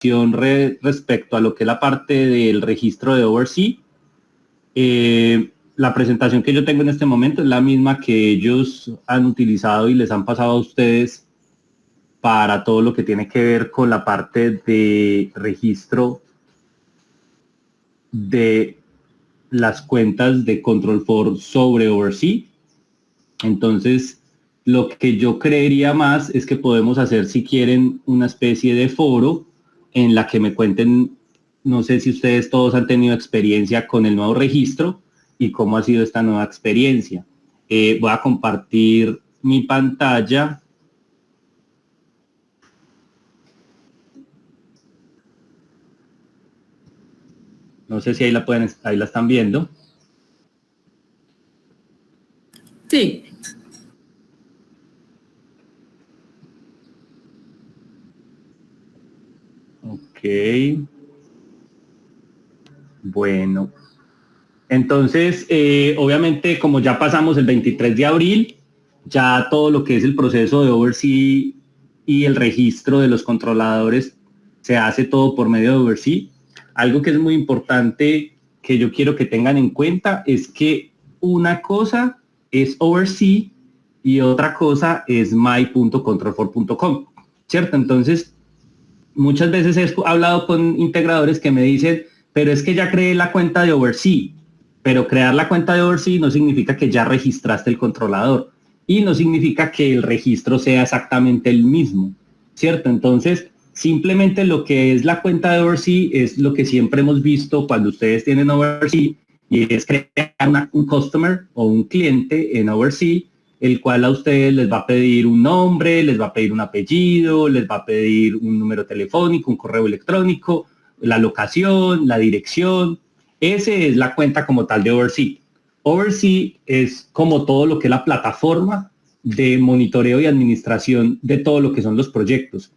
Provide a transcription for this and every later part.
respecto a lo que es la parte del registro de Oversea. La presentación que yo tengo en este momento es la misma que ellos han utilizado y les han pasado a ustedes para todo lo que tiene que ver con la parte de registro de las cuentas de Control 4 sobre Oversea. Entonces, lo que yo creería más es que podemos hacer, si quieren, una especie de foro en la que me cuenten, no sé si ustedes todos han tenido experiencia con el nuevo registro y cómo ha sido esta nueva experiencia. Voy a compartir mi pantalla. No sé si ahí la están viendo. Sí. Ok. Bueno. Entonces, obviamente, como ya pasamos el 23 de abril, ya todo lo que es el proceso de Oversea y el registro de los controladores se hace todo por medio de Oversea. Algo que es muy importante que yo quiero que tengan en cuenta es que una cosa es Oversea y otra cosa es my.control4.com, ¿cierto? Entonces, muchas veces he hablado con integradores que me dicen, pero es que ya creé la cuenta de Oversea, pero crear la cuenta de Oversea no significa que ya registraste el controlador y no significa que el registro sea exactamente el mismo, ¿cierto? Entonces, simplemente lo que es la cuenta de Oversea es lo que siempre hemos visto cuando ustedes tienen Oversea y es crear un customer o un cliente en Oversea, el cual a ustedes les va a pedir un nombre, les va a pedir un apellido, les va a pedir un número telefónico, un correo electrónico, la locación, la dirección. Esa es la cuenta como tal de Oversea. Oversea es como todo lo que es la plataforma de monitoreo y administración de todo lo que son los proyectos,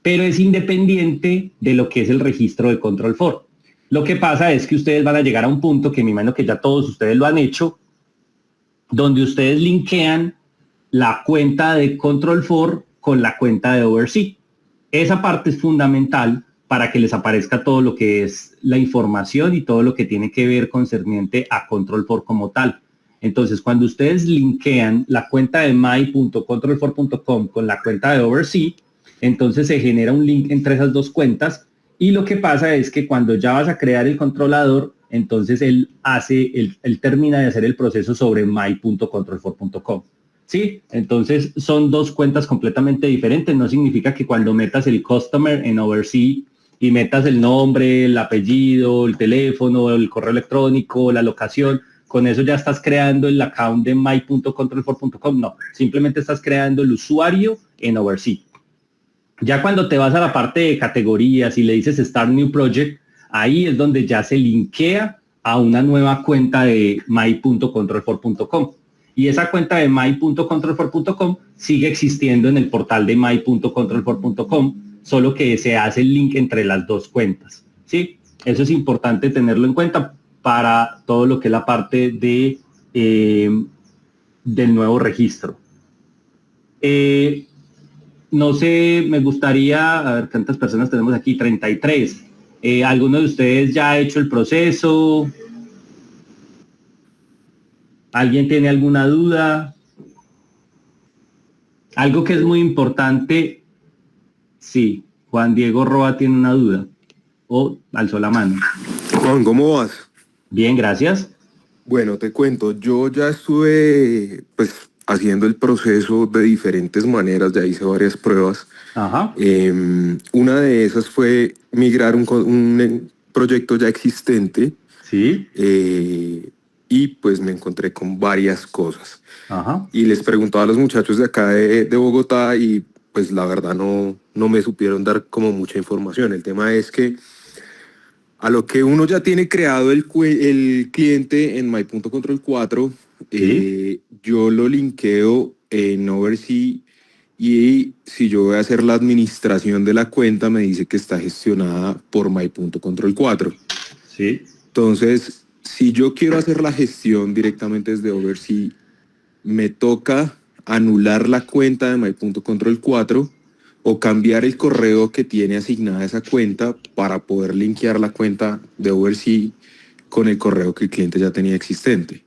pero es independiente de lo que es el registro de Control 4. Lo que pasa es que ustedes van a llegar a un punto que me imagino que ya todos ustedes lo han hecho, donde ustedes linkean la cuenta de Control 4 con la cuenta de Oversea. Esa parte es fundamental para que les aparezca todo lo que es la información y todo lo que tiene que ver concerniente a Control 4 como tal. Entonces, cuando ustedes linkean la cuenta de my.control4.com con la cuenta de Oversea, entonces se genera un link entre esas dos cuentas y lo que pasa es que cuando ya vas a crear el controlador, entonces él termina de hacer el proceso sobre my.control4.com. ¿Sí? Entonces son dos cuentas completamente diferentes. No significa que cuando metas el customer en Oversea y metas el nombre, el apellido, el teléfono, el correo electrónico, la locación, con eso ya estás creando el account de my.control4.com. No, simplemente estás creando el usuario en Oversea. Ya cuando te vas a la parte de categorías y le dices Start New Project, ahí es donde ya se linkea a una nueva cuenta de my.control4.com. Y esa cuenta de my.control4.com sigue existiendo en el portal de my.control4.com, solo que se hace el link entre las dos cuentas, ¿sí? Eso es importante tenerlo en cuenta para todo lo que es la parte de, del nuevo registro. No sé, me gustaría, a ver cuántas personas tenemos aquí, 33. ¿Alguno de ustedes ya ha hecho el proceso? ¿Alguien tiene alguna duda? Algo que es muy importante, sí, Juan Diego Roa tiene una duda. O alzó la mano. Juan, ¿cómo vas? Bien, gracias. Bueno, te cuento, yo ya estuve pues haciendo el proceso de diferentes maneras, ya hice varias pruebas. Ajá. Una de esas fue migrar un proyecto ya existente. Sí. Y pues me encontré con varias cosas. Ajá. Y les preguntaba a los muchachos de acá de Bogotá y pues la verdad no me supieron dar como mucha información. El tema es que a lo que uno ya tiene creado el cliente en my.control4, Sí. yo lo linkeo en Oversea y si yo voy a hacer la administración de la cuenta me dice que está gestionada por my.control4. Sí. Entonces, si yo quiero hacer la gestión directamente desde Oversea, me toca anular la cuenta de my.control4 o cambiar el correo que tiene asignada esa cuenta para poder linkear la cuenta de Oversea con el correo que el cliente ya tenía existente?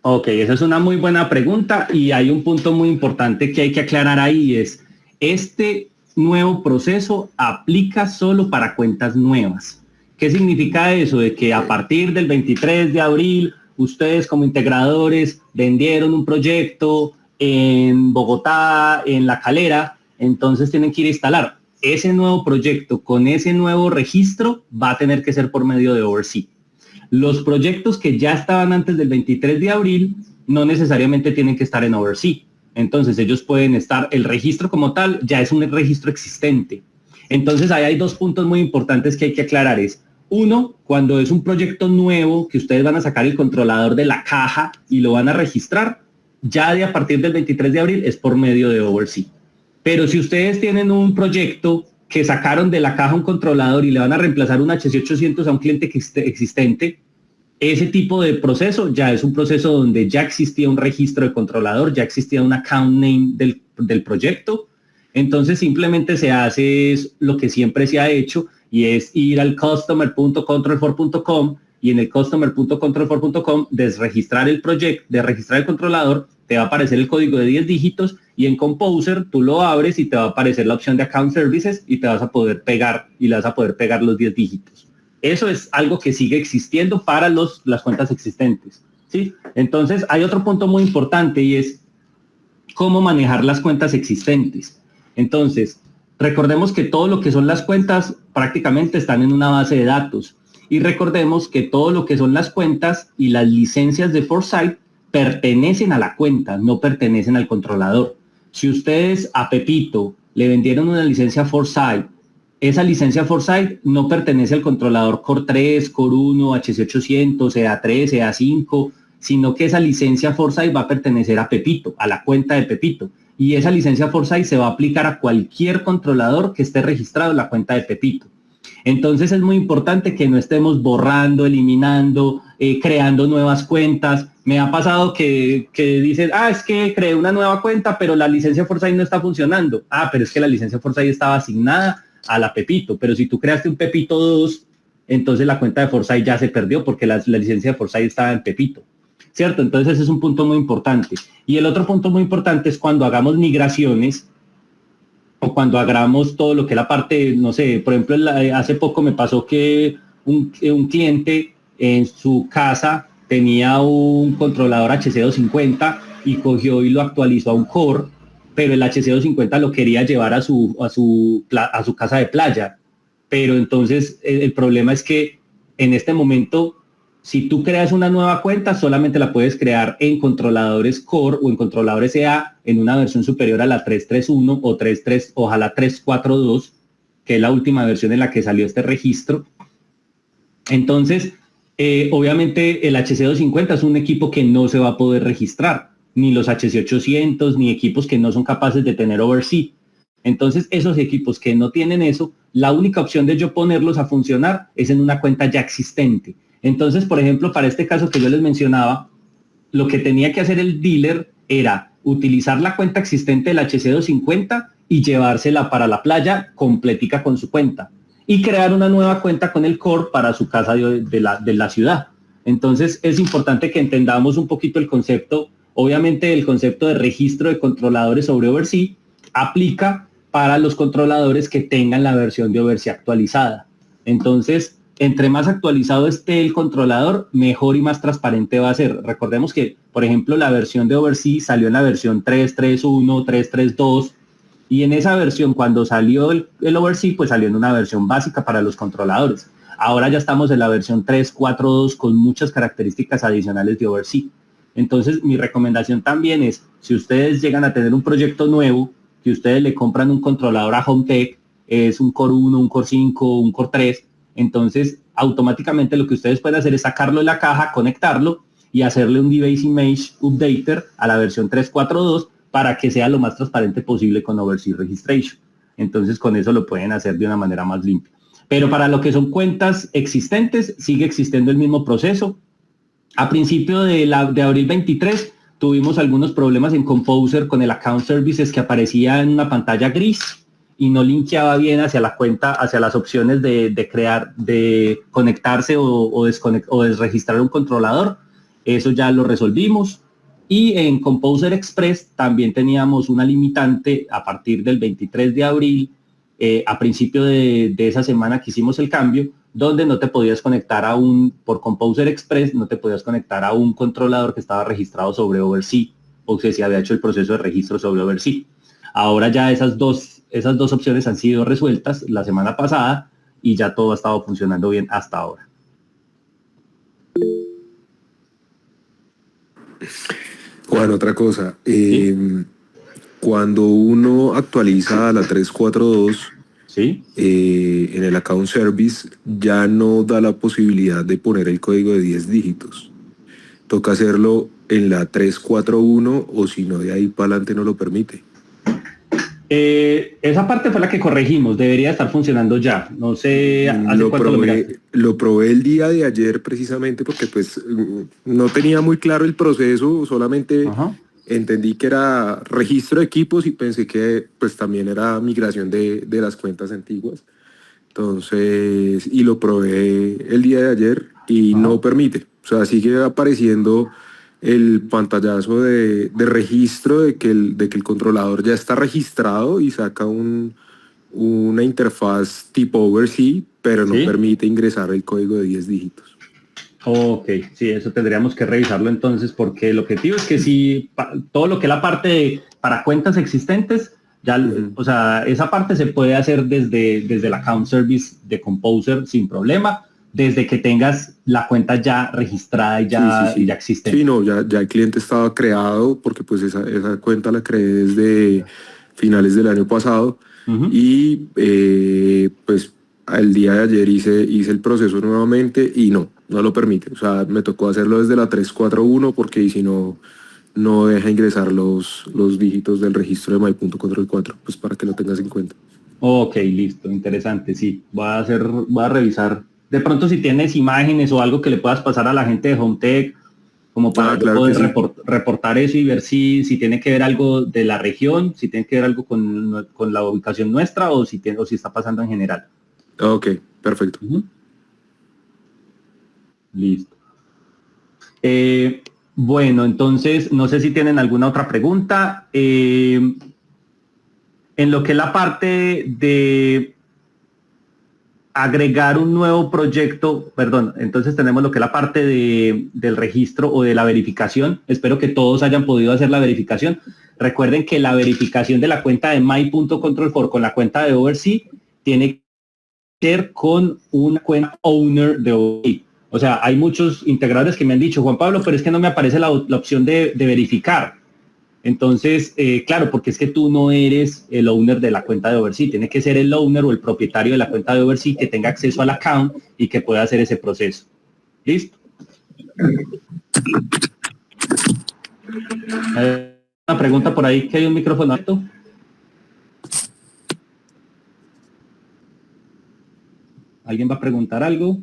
Ok, esa es una muy buena pregunta y hay un punto muy importante que hay que aclarar ahí, es este nuevo proceso aplica solo para cuentas nuevas. ¿Qué significa eso? De que a partir del 23 de abril, ustedes como integradores vendieron un proyecto en Bogotá, en La Calera, entonces tienen que ir a instalar. Ese nuevo proyecto con ese nuevo registro va a tener que ser por medio de Oversea. Los proyectos que ya estaban antes del 23 de abril no necesariamente tienen que estar en Oversea. Entonces ellos pueden estar, el registro como tal ya es un registro existente. Entonces ahí hay dos puntos muy importantes que hay que aclarar. Es uno, cuando es un proyecto nuevo que ustedes van a sacar el controlador de la caja y lo van a registrar, ya de a partir del 23 de abril es por medio de Oversea. Pero si ustedes tienen un proyecto que sacaron de la caja un controlador y le van a reemplazar un HC800 a un cliente existente, ese tipo de proceso ya es un proceso donde ya existía un registro de controlador, ya existía un account name del proyecto. Entonces simplemente se hace lo que siempre se ha hecho y es ir al customer.control4.com y en el customer.control4.com desregistrar el proyecto, desregistrar el controlador, te va a aparecer el código de 10 dígitos y en Composer tú lo abres y te va a aparecer la opción de Account Services y te vas a poder pegar y le vas a poder pegar los 10 dígitos. Eso es algo que sigue existiendo para las cuentas existentes, ¿sí? Entonces hay otro punto muy importante y es cómo manejar las cuentas existentes. Entonces, recordemos que todo lo que son las cuentas prácticamente están en una base de datos y recordemos que todo lo que son las cuentas y las licencias de Foresight pertenecen a la cuenta, no pertenecen al controlador. Si ustedes a Pepito le vendieron una licencia Foresight, esa licencia Foresight no pertenece al controlador Core 3, Core 1, HC800, EA3, EA5, sino que esa licencia Foresight va a pertenecer a Pepito, a la cuenta de Pepito. Y esa licencia Foresight se va a aplicar a cualquier controlador que esté registrado en la cuenta de Pepito. Entonces es muy importante que no estemos borrando, eliminando, creando nuevas cuentas. Me ha pasado que dicen, es que creé una nueva cuenta, pero la licencia Foresight no está funcionando. Pero es que la licencia Foresight estaba asignada a la Pepito, pero si tú creaste un Pepito 2, entonces la cuenta de Foresight ya se perdió porque la licencia de Foresight estaba en Pepito, ¿cierto? Entonces ese es un punto muy importante. Y el otro punto muy importante es cuando hagamos migraciones o cuando hagamos todo lo que es la parte, no sé, por ejemplo, hace poco me pasó que un cliente en su casa tenía un controlador HC250 y cogió y lo actualizó a un Core, pero el HC250 lo quería llevar a su casa de playa. Pero entonces el problema es que en este momento, si tú creas una nueva cuenta, solamente la puedes crear en controladores Core o en controladores EA en una versión superior a la 3.3.1 o 3.3, ojalá 3.4.2, que es la última versión en la que salió este registro. Entonces, obviamente el HC250 es un equipo que no se va a poder registrar, ni los HC800, ni equipos que no son capaces de tener Oversea. Entonces, esos equipos que no tienen eso, la única opción de yo ponerlos a funcionar es en una cuenta ya existente. Entonces, por ejemplo, para este caso que yo les mencionaba, lo que tenía que hacer el dealer era utilizar la cuenta existente del HC250 y llevársela para la playa completica con su cuenta y crear una nueva cuenta con el Core para su casa de la ciudad. Entonces, es importante que entendamos un poquito el concepto. Obviamente, el concepto de registro de controladores sobre Oversea aplica para los controladores que tengan la versión de Oversea actualizada. Entonces, entre más actualizado esté el controlador, mejor y más transparente va a ser. Recordemos que, por ejemplo, la versión de Oversea salió en la versión 3.3.1, 3.3.2, y en esa versión, cuando salió el Oversea, pues salió en una versión básica para los controladores. Ahora ya estamos en la versión 3.4.2 con muchas características adicionales de Oversea. Entonces, mi recomendación también es, si ustedes llegan a tener un proyecto nuevo, que ustedes le compran un controlador a HomeTech, es un Core 1, un Core 5, un Core 3, entonces automáticamente lo que ustedes pueden hacer es sacarlo de la caja, conectarlo y hacerle un Device Image Updater a la versión 3.4.2 para que sea lo más transparente posible con Oversea Registration. Entonces con eso lo pueden hacer de una manera más limpia. Pero para lo que son cuentas existentes, sigue existiendo el mismo proceso. A principio de abril 23 tuvimos algunos problemas en Composer con el Account Services que aparecía en una pantalla gris y no linkeaba bien hacia la cuenta, hacia las opciones de crear, de conectarse o desregistrar un controlador. Eso ya lo resolvimos. Y en Composer Express también teníamos una limitante a partir del 23 de abril, a principio de esa semana que hicimos el cambio, donde no te podías conectar por Composer Express, no te podías conectar a un controlador que estaba registrado sobre OverSea, o que se había hecho el proceso de registro sobre OverSea. Ahora ya esas dos opciones han sido resueltas la semana pasada y ya todo ha estado funcionando bien hasta ahora. Juan, otra cosa. ¿Sí? Cuando uno actualiza a la 3.4.2, ¿Sí? En el account service ya no da la posibilidad de poner el código de 10 dígitos. Toca hacerlo en la 3.4.1 o si no, de ahí para adelante no lo permite. Esa parte fue la que corregimos, debería estar funcionando ya. No sé hace cuánto lo miraste. Lo probé el día de ayer precisamente porque pues no tenía muy claro el proceso, solamente entendí que era registro de equipos y pensé que pues también era migración de las cuentas antiguas. Entonces, y lo probé el día de ayer y no permite. O sea, sigue apareciendo el pantallazo de registro de que el controlador ya está registrado y saca una interfaz tipo OverSea, pero no permite ingresar el código de 10 dígitos. Ok, sí, eso tendríamos que revisarlo entonces, porque el objetivo es que si todo lo que es la parte para cuentas existentes, ya, o sea, esa parte se puede hacer desde el account service de Composer sin problema, desde que tengas la cuenta ya registrada y ya, y ya existente. Sí, no, ya el cliente estaba creado porque pues esa cuenta la creé desde finales del año pasado y pues el día de ayer hice el proceso nuevamente y no lo permite. O sea, me tocó hacerlo desde la 3.4.1 porque si no deja ingresar los dígitos del registro de My.Control4, pues para que lo tengas en cuenta. Ok, listo, interesante, sí. Voy a revisar. De pronto si tienes imágenes o algo que le puedas pasar a la gente de HomeTech, como para poder reportar eso y ver si tiene que ver algo de la región, si tiene que ver algo con la ubicación nuestra o si está pasando en general. Ok, perfecto. Listo. Bueno, entonces, no sé si tienen alguna otra pregunta. En lo que es la parte de agregar un nuevo proyecto, perdón, entonces tenemos lo que es la parte del registro o de la verificación. Espero que todos hayan podido hacer la verificación. Recuerden que la verificación de la cuenta de My.Control4 con la cuenta de OverSea tiene que ser con una cuenta owner de OverSea. O sea, hay muchos integradores que me han dicho, Juan Pablo, pero es que no me aparece la opción de verificar. Entonces, claro, porque es que tú no eres el owner de la cuenta de OverSea, tiene que ser el owner o el propietario de la cuenta de OverSea que tenga acceso al account y que pueda hacer ese proceso. ¿Listo? Una pregunta por ahí, que hay un micrófono alto. ¿Alguien va a preguntar algo?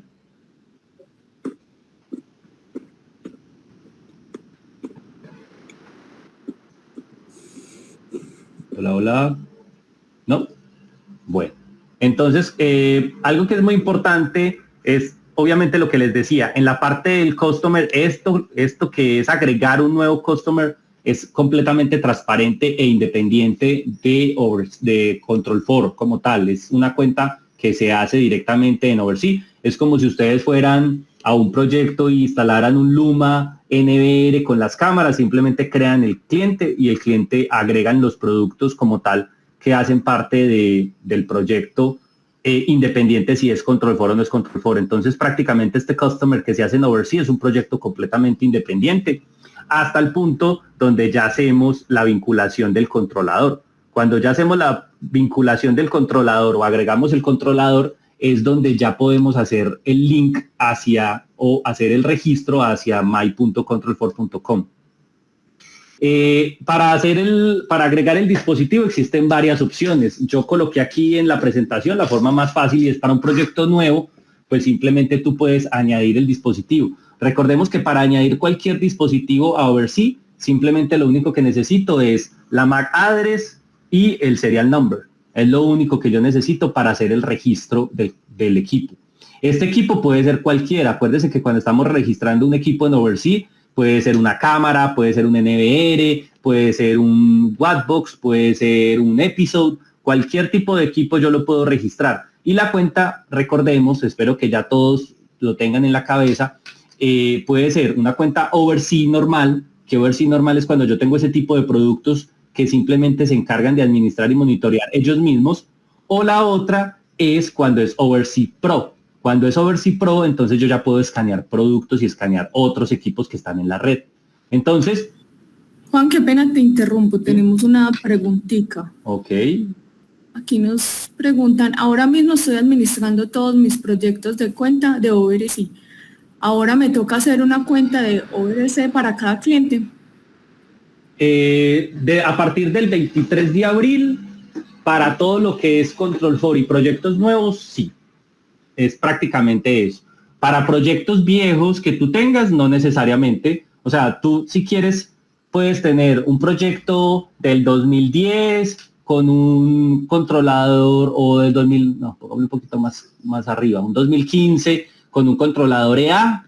Hola, hola. ¿No? Bueno, entonces, algo que es muy importante es, obviamente, lo que les decía, en la parte del customer, esto que es agregar un nuevo customer es completamente transparente e independiente de Control4 como tal. Es una cuenta que se hace directamente en OverSea. Es como si ustedes fueran a un proyecto y instalaran un Luma NVR con las cámaras, simplemente crean el cliente y el cliente agregan los productos como tal que hacen parte del proyecto, independiente si es Control4 o no es Control4. Entonces prácticamente este customer que se hace en OverSea es un proyecto completamente independiente, hasta el punto donde ya hacemos la vinculación del controlador. Cuando ya hacemos la vinculación del controlador o agregamos el controlador, es donde ya podemos hacer el link hacia o hacer el registro hacia my.control4.com. Para agregar el dispositivo existen varias opciones. Yo coloqué aquí en la presentación la forma más fácil y es para un proyecto nuevo, pues simplemente tú puedes añadir el dispositivo. Recordemos que para añadir cualquier dispositivo a OverSea, simplemente lo único que necesito es la MAC address y el serial number. Es lo único que yo necesito para hacer el registro del equipo. Este equipo puede ser cualquiera. Acuérdense que cuando estamos registrando un equipo en Oversea, puede ser una cámara, puede ser un NVR, puede ser un Wattbox, puede ser un Episode, cualquier tipo de equipo yo lo puedo registrar. Y la cuenta, recordemos, espero que ya todos lo tengan en la cabeza, puede ser una cuenta Oversea normal, que Oversea normal es cuando yo tengo ese tipo de productos que simplemente se encargan de administrar y monitorear ellos mismos, o la otra es cuando es Oversea Pro. Cuando es Oversea Pro, entonces yo ya puedo escanear productos y escanear otros equipos que están en la red. Entonces... Juan, qué pena te interrumpo, tenemos una preguntita. Ok. Aquí nos preguntan, ahora mismo estoy administrando todos mis proyectos de cuenta de Oversea. Ahora me toca hacer una cuenta de Oversea para cada cliente. A partir del 23 de abril, para todo lo que es Control4 y proyectos nuevos, sí. Es prácticamente eso. Para proyectos viejos que tú tengas, no necesariamente. O sea, tú si quieres, puedes tener un proyecto del 2010 con un controlador, o del 2000, no, un poquito más arriba, un 2015 con un controlador EA,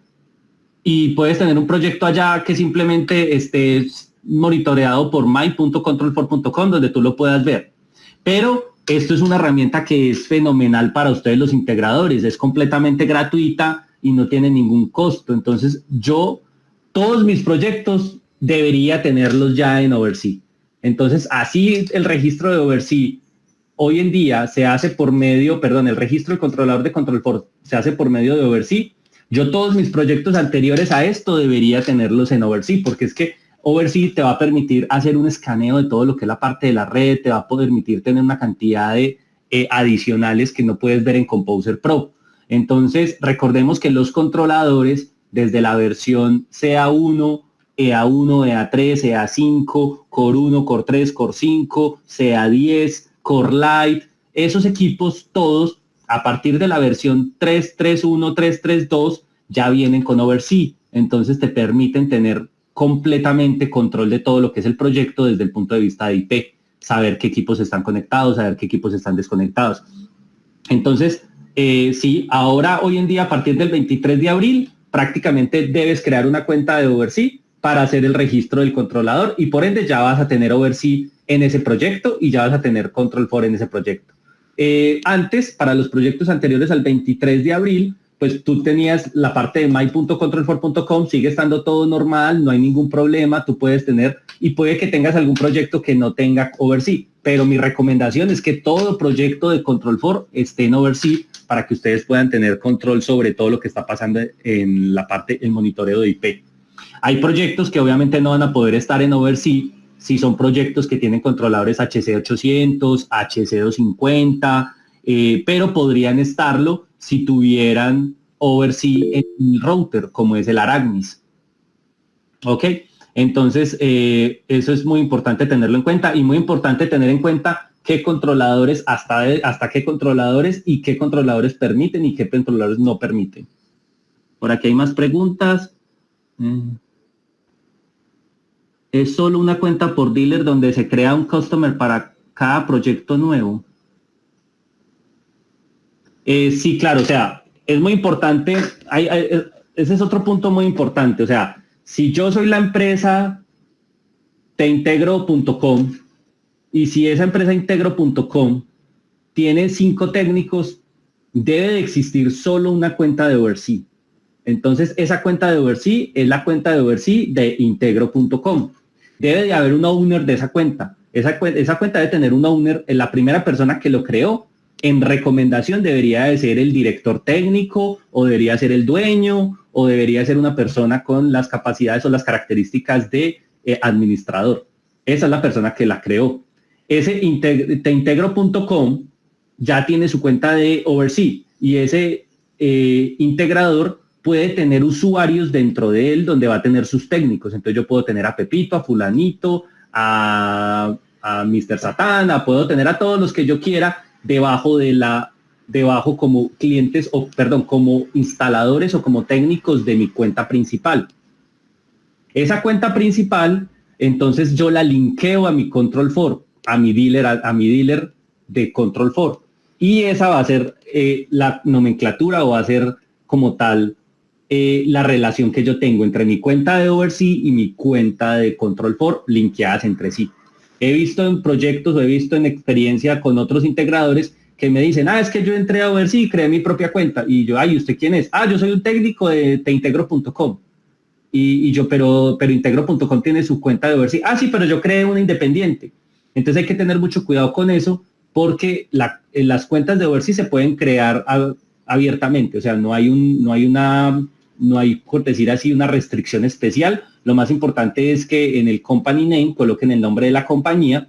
y puedes tener un proyecto allá que simplemente esté monitoreado por my.control4.com, donde tú lo puedas ver. Pero esto es una herramienta que es fenomenal para ustedes los integradores, es completamente gratuita y no tiene ningún costo. Entonces todos mis proyectos debería tenerlos ya en Oversea. Entonces así el registro de Oversea hoy en día se hace por medio, el registro del controlador de Control4 se hace por medio de Oversea. Yo todos mis proyectos anteriores a esto debería tenerlos en Oversea, porque es que Oversea te va a permitir hacer un escaneo de todo lo que es la parte de la red, te va a permitir tener una cantidad de adicionales que no puedes ver en Composer Pro. Entonces, recordemos que los controladores, desde la versión CA1, EA1, EA3, EA5, Core 1, Core 3, Core 5, CA10, Core Lite, esos equipos todos, a partir de la versión 3.3.1, 3.3.2, ya vienen con Oversea. Entonces, te permiten tener completamente control de todo lo que es el proyecto desde el punto de vista de IP, saber qué equipos están conectados, saber qué equipos están desconectados. Entonces, sí, ahora, hoy en día, a partir del 23 de abril, prácticamente debes crear una cuenta de Oversea para hacer el registro del controlador y por ende ya vas a tener Oversea en ese proyecto y ya vas a tener Control4 en ese proyecto. Antes, para los proyectos anteriores al 23 de abril, pues tú tenías la parte de my.control4.com, sigue estando todo normal, no hay ningún problema, tú puedes tener, y puede que tengas algún proyecto que no tenga Oversea, pero mi recomendación es que todo proyecto de Control4 esté en Oversea para que ustedes puedan tener control sobre todo lo que está pasando en la parte, el monitoreo de IP. Hay proyectos que obviamente no van a poder estar en Oversea si son proyectos que tienen controladores HC800, HC250, pero podrían estarlo si tuvieran Oversea en el router, como es el Aragnis. ¿Ok? Entonces, eso es muy importante tenerlo en cuenta y muy importante tener en cuenta qué controladores, hasta qué controladores y qué controladores permiten y qué controladores no permiten. Por aquí hay más preguntas. ¿Es solo una cuenta por dealer donde se crea un customer para cada proyecto nuevo? Sí, claro, o sea, es muy importante, ese es otro punto muy importante, o sea, si yo soy la empresa teintegro.com y si esa empresa integro.com tiene 5 técnicos, debe de existir solo una cuenta de Oversea. Entonces, esa cuenta de Oversea es la cuenta de Oversea de integro.com. Debe de haber un owner de esa cuenta. Esa cuenta debe tener un owner, la primera persona que lo creó. En recomendación debería de ser el director técnico, o debería ser el dueño, o debería ser una persona con las capacidades o las características de administrador. Esa es la persona que la creó. Ese teintegro.com ya tiene su cuenta de Oversea y ese integrador puede tener usuarios dentro de él donde va a tener sus técnicos. Entonces yo puedo tener a Pepito, a Fulanito, a Mr. Satana, puedo tener a todos los que yo quiera debajo como clientes como instaladores o como técnicos de mi cuenta principal. Esa cuenta principal, entonces yo la linkeo a mi Control4, a mi dealer de Control 4. Y esa va a ser la nomenclatura, o va a ser como tal la relación que yo tengo entre mi cuenta de Oversea y mi cuenta de Control 4 linkeadas entre sí. He visto en proyectos o he visto en experiencia con otros integradores que me dicen, es que yo entré a Oversea y creé mi propia cuenta. Y yo, ¿usted quién es? Yo soy un técnico de teintegro.com. Y yo, pero integro.com tiene su cuenta de Oversea. Sí, pero yo creé una independiente. Entonces hay que tener mucho cuidado con eso, porque las cuentas de Oversea se pueden crear abiertamente. O sea, no hay, por decir así, una restricción especial. Lo más importante es que en el company name coloquen el nombre de la compañía,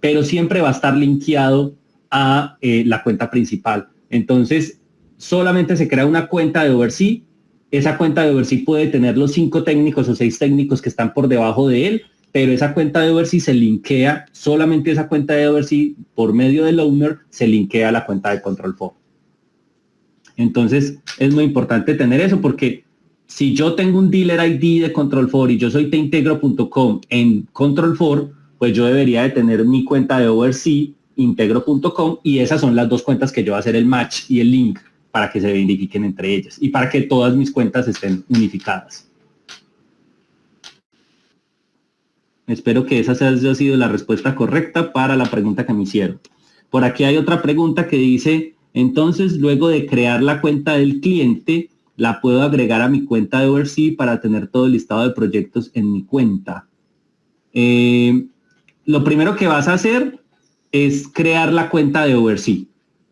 pero siempre va a estar linkeado a la cuenta principal. Entonces, solamente se crea una cuenta de Oversea. Esa cuenta de Oversea puede tener los 5 técnicos o 6 técnicos que están por debajo de él, pero esa cuenta de Oversea se linkea, solamente esa cuenta de Oversea, por medio del owner, se linkea a la cuenta de Control 4. Entonces, es muy importante tener eso, porque si yo tengo un dealer ID de Control 4 y yo soy teintegro.com en Control 4, pues yo debería de tener mi cuenta de Oversea, integro.com, y esas son las 2 cuentas que yo voy a hacer el match y el link para que se verifiquen entre ellas y para que todas mis cuentas estén unificadas. Espero que esa haya sido la respuesta correcta para la pregunta que me hicieron. Por aquí hay otra pregunta que dice, entonces luego de crear la cuenta del cliente, la puedo agregar a mi cuenta de Oversea para tener todo el listado de proyectos en mi cuenta. Lo primero que vas a hacer es crear la cuenta de Oversea.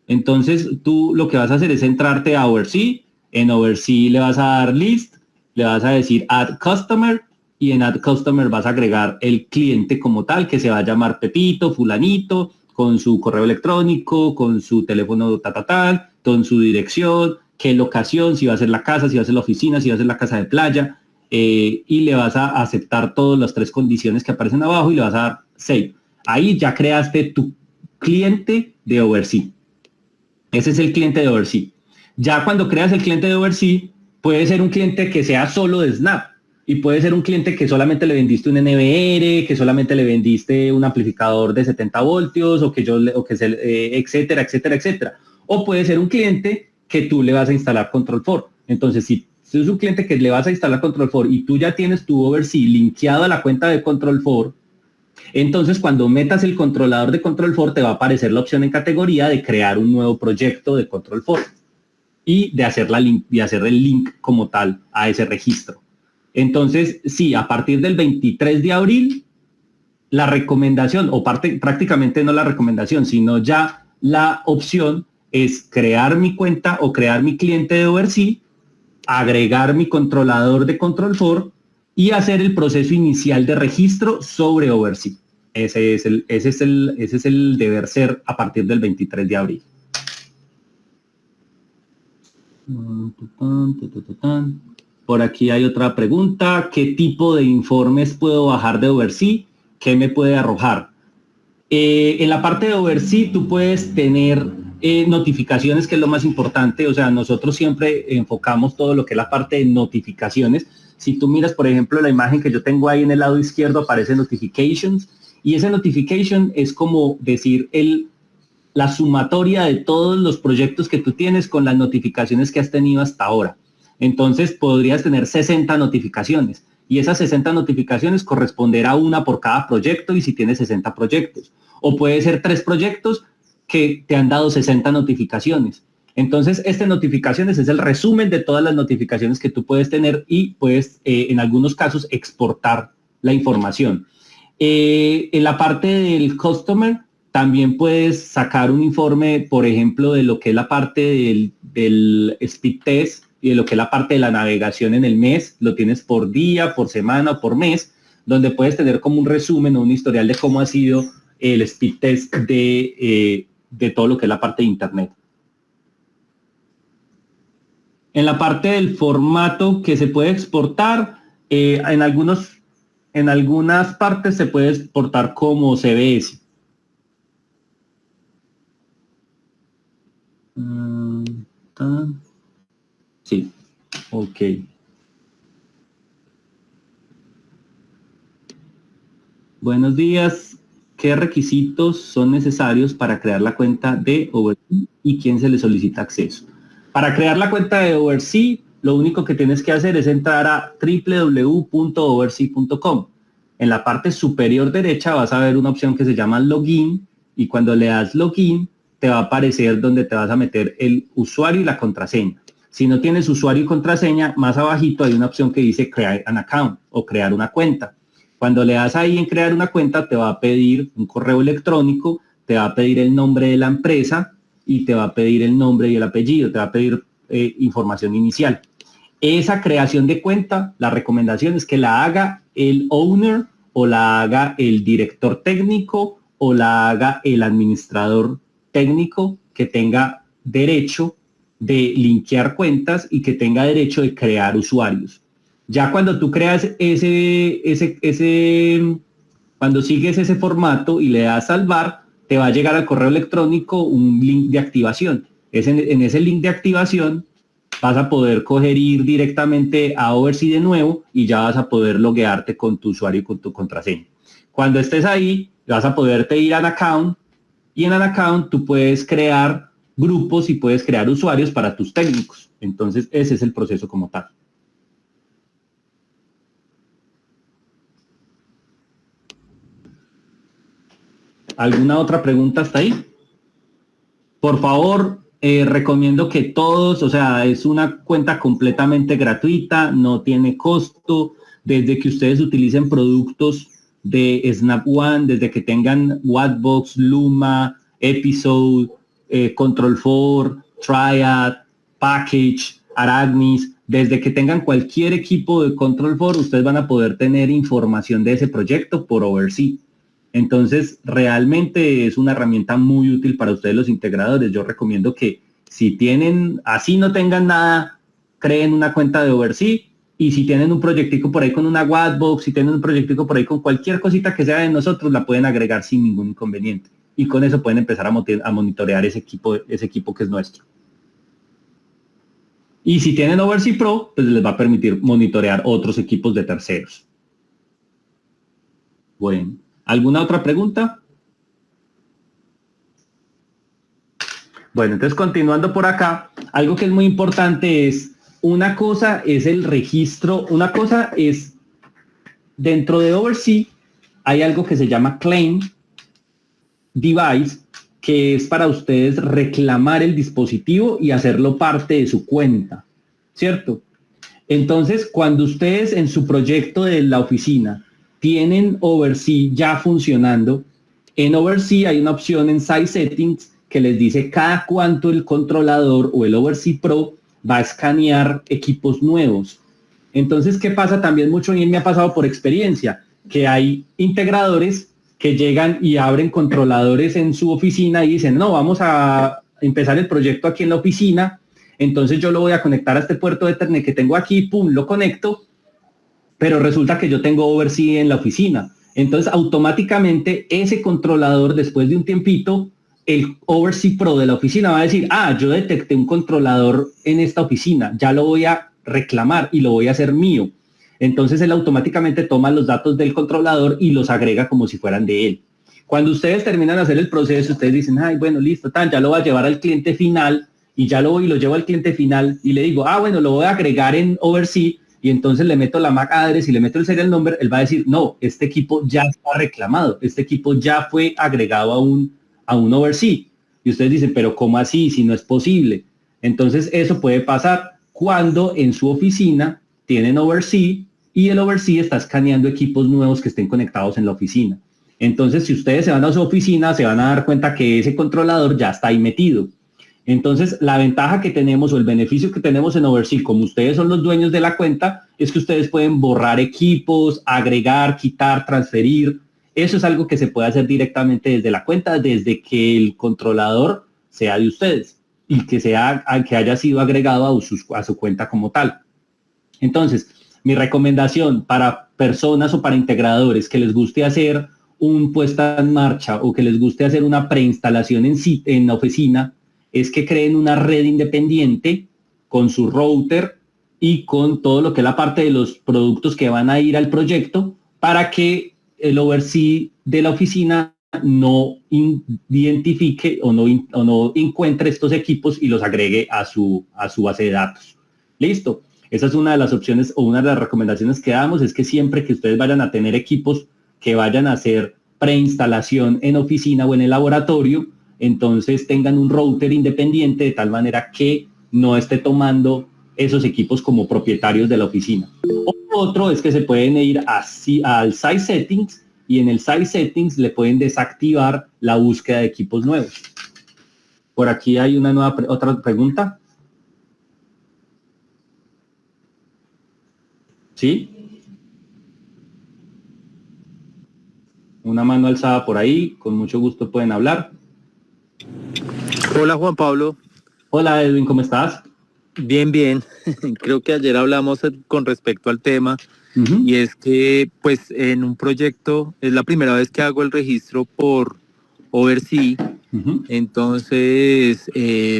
Entonces tú lo que vas a hacer es entrarte a Oversea. En Oversea le vas a dar list, le vas a decir add customer, y en add customer vas a agregar el cliente como tal, que se va a llamar Pepito, fulanito, con su correo electrónico, con su teléfono con su dirección, qué locación, si va a ser la casa, si va a ser la oficina, si va a ser la casa de playa, y le vas a aceptar todas las 3 condiciones que aparecen abajo y le vas a dar save. Ahí ya creaste tu cliente de Oversea. Ese es el cliente de Oversea. Ya cuando creas el cliente de Oversea, puede ser un cliente que sea solo de Snap, y puede ser un cliente que solamente le vendiste un NVR, que solamente le vendiste un amplificador de 70 voltios, etcétera, etcétera, etcétera. O puede ser un cliente que tú le vas a instalar Control 4. Entonces, si es un cliente que le vas a instalar Control 4 y tú ya tienes tu Oversea linkeado a la cuenta de Control 4, entonces cuando metas el controlador de Control 4 te va a aparecer la opción en categoría de crear un nuevo proyecto de Control 4 y de hacer el link como tal a ese registro. Entonces, sí, a partir del 23 de abril, la recomendación, prácticamente no la recomendación, sino ya la opción es crear mi cuenta o crear mi cliente de Oversea, agregar mi controlador de Control 4 y hacer el proceso inicial de registro sobre Oversea. Ese es el deber ser a partir del 23 de abril. Por aquí hay otra pregunta. ¿Qué tipo de informes puedo bajar de Oversea? ¿Qué me puede arrojar? En la parte de Oversea tú puedes tener notificaciones, que es lo más importante. O sea, nosotros siempre enfocamos todo lo que es la parte de notificaciones. Si tú miras, por ejemplo, la imagen que yo tengo ahí en el lado izquierdo, aparece notifications, y ese notification es como decir la sumatoria de todos los proyectos que tú tienes con las notificaciones que has tenido hasta ahora. Entonces podrías tener 60 notificaciones, y esas 60 notificaciones corresponderá a una por cada proyecto, y si tienes 60 proyectos. O puede ser 3 proyectos que te han dado 60 notificaciones. Entonces, notificaciones es el resumen de todas las notificaciones que tú puedes tener, y puedes, en algunos casos, exportar la información. En la parte del customer, también puedes sacar un informe, por ejemplo, de lo que es la parte del speed test y de lo que es la parte de la navegación en el mes. Lo tienes por día, por semana o por mes, donde puedes tener como un resumen o un historial de cómo ha sido el speed test de todo lo que es la parte de Internet. En la parte del formato que se puede exportar, en algunas partes se puede exportar como CBS. Sí, ok. Buenos días. ¿qué requisitos son necesarios para crear la cuenta de Oversea y quién se le solicita acceso? Para crear la cuenta de Oversea, lo único que tienes que hacer es entrar a www.oversea.com. En la parte superior derecha vas a ver una opción que se llama Login, y cuando le das Login, te va a aparecer donde te vas a meter el usuario y la contraseña. Si no tienes usuario y contraseña, más abajito hay una opción que dice Create an Account o crear una cuenta. Cuando le das ahí en crear una cuenta, te va a pedir un correo electrónico, te va a pedir el nombre de la empresa y te va a pedir el nombre y el apellido, te va a pedir información inicial. Esa creación de cuenta, la recomendación es que la haga el owner o la haga el director técnico o la haga el administrador técnico que tenga derecho de linkear cuentas y que tenga derecho de crear usuarios. Ya cuando tú creas cuando sigues ese formato y le das salvar, te va a llegar al correo electrónico un link de activación. En ese link de activación vas a poder ir directamente a Oversea de nuevo y ya vas a poder loguearte con tu usuario y con tu contraseña. Cuando estés ahí, vas a poderte ir a An Account, y en An Account tú puedes crear grupos y puedes crear usuarios para tus técnicos. Entonces, ese es el proceso como tal. ¿Alguna otra pregunta hasta ahí? Por favor, recomiendo que todos, o sea, es una cuenta completamente gratuita, no tiene costo, desde que ustedes utilicen productos de Snap One, desde que tengan Wattbox, Luma, Episode, Control4, Triad, Package, Arachnis, desde que tengan cualquier equipo de Control4, ustedes van a poder tener información de ese proyecto por Oversea. Entonces, realmente es una herramienta muy útil para ustedes los integradores. Yo recomiendo que si tienen, así no tengan nada, creen una cuenta de Oversea, y si tienen un proyectico por ahí con una Wattbox, si tienen un proyectico por ahí con cualquier cosita que sea de nosotros, la pueden agregar sin ningún inconveniente. Y con eso pueden empezar a monitorear ese equipo que es nuestro. Y si tienen Oversea Pro, pues les va a permitir monitorear otros equipos de terceros. Bueno, ¿alguna otra pregunta? Bueno, entonces continuando por acá, algo que es muy importante es, una cosa es el registro, una cosa es, dentro de Oversea hay algo que se llama Claim Device, que es para ustedes reclamar el dispositivo y hacerlo parte de su cuenta, ¿cierto? Entonces, cuando ustedes en su proyecto de la oficina tienen Oversea ya funcionando, en Oversea hay una opción en Site Settings que les dice cada cuánto el controlador o el Oversea Pro va a escanear equipos nuevos. Entonces, ¿qué pasa? También mucho, y me ha pasado por experiencia, que hay integradores que llegan y abren controladores en su oficina y dicen, no, vamos a empezar el proyecto aquí en la oficina, entonces yo lo voy a conectar a este puerto de Ethernet que tengo aquí, pum, lo conecto, pero resulta que yo tengo Oversea en la oficina. Entonces, automáticamente ese controlador, después de un tiempito, el Oversea Pro de la oficina va a decir, yo detecté un controlador en esta oficina, ya lo voy a reclamar y lo voy a hacer mío. Entonces él automáticamente toma los datos del controlador y los agrega como si fueran de él. Cuando ustedes terminan de hacer el proceso, ustedes dicen, bueno, listo, ya lo voy a llevar al cliente final, y ya lo llevo al cliente final y le digo, bueno, lo voy a agregar en Oversea, y entonces le meto la MAC address y le meto el serial number, él va a decir, no, este equipo ya está reclamado, este equipo ya fue agregado a un Oversea. Y ustedes dicen, pero ¿cómo así? Si no es posible. Entonces eso puede pasar cuando en su oficina tienen Oversea y el Oversea está escaneando equipos nuevos que estén conectados en la oficina. Entonces, si ustedes se van a su oficina, se van a dar cuenta que ese controlador ya está ahí metido. Entonces, la ventaja que tenemos o el beneficio que tenemos en Oversea, como ustedes son los dueños de la cuenta, es que ustedes pueden borrar equipos, agregar, quitar, transferir. Eso es algo que se puede hacer directamente desde la cuenta, desde que el controlador sea de ustedes y que haya sido agregado a su cuenta como tal. Entonces, mi recomendación para personas o para integradores que les guste hacer un puesta en marcha o que les guste hacer una preinstalación en la oficina, es que creen una red independiente con su router y con todo lo que es la parte de los productos que van a ir al proyecto, para que el Oversea de la oficina no identifique o no encuentre estos equipos y los agregue a su base de datos. Listo. Esa es una de las opciones o una de las recomendaciones que damos, es que siempre que ustedes vayan a tener equipos que vayan a hacer preinstalación en oficina o en el laboratorio, entonces tengan un router independiente de tal manera que no esté tomando esos equipos como propietarios de la oficina. Otro es que se pueden ir al Site Settings y en el Site Settings le pueden desactivar la búsqueda de equipos nuevos. Por aquí hay otra pregunta. ¿Sí? Una mano alzada por ahí, con mucho gusto pueden hablar. Hola Juan Pablo. Hola Edwin, ¿cómo estás? Bien, bien. Creo que ayer hablamos con respecto al tema y es que pues en un proyecto es la primera vez que hago el registro por Oversea. Entonces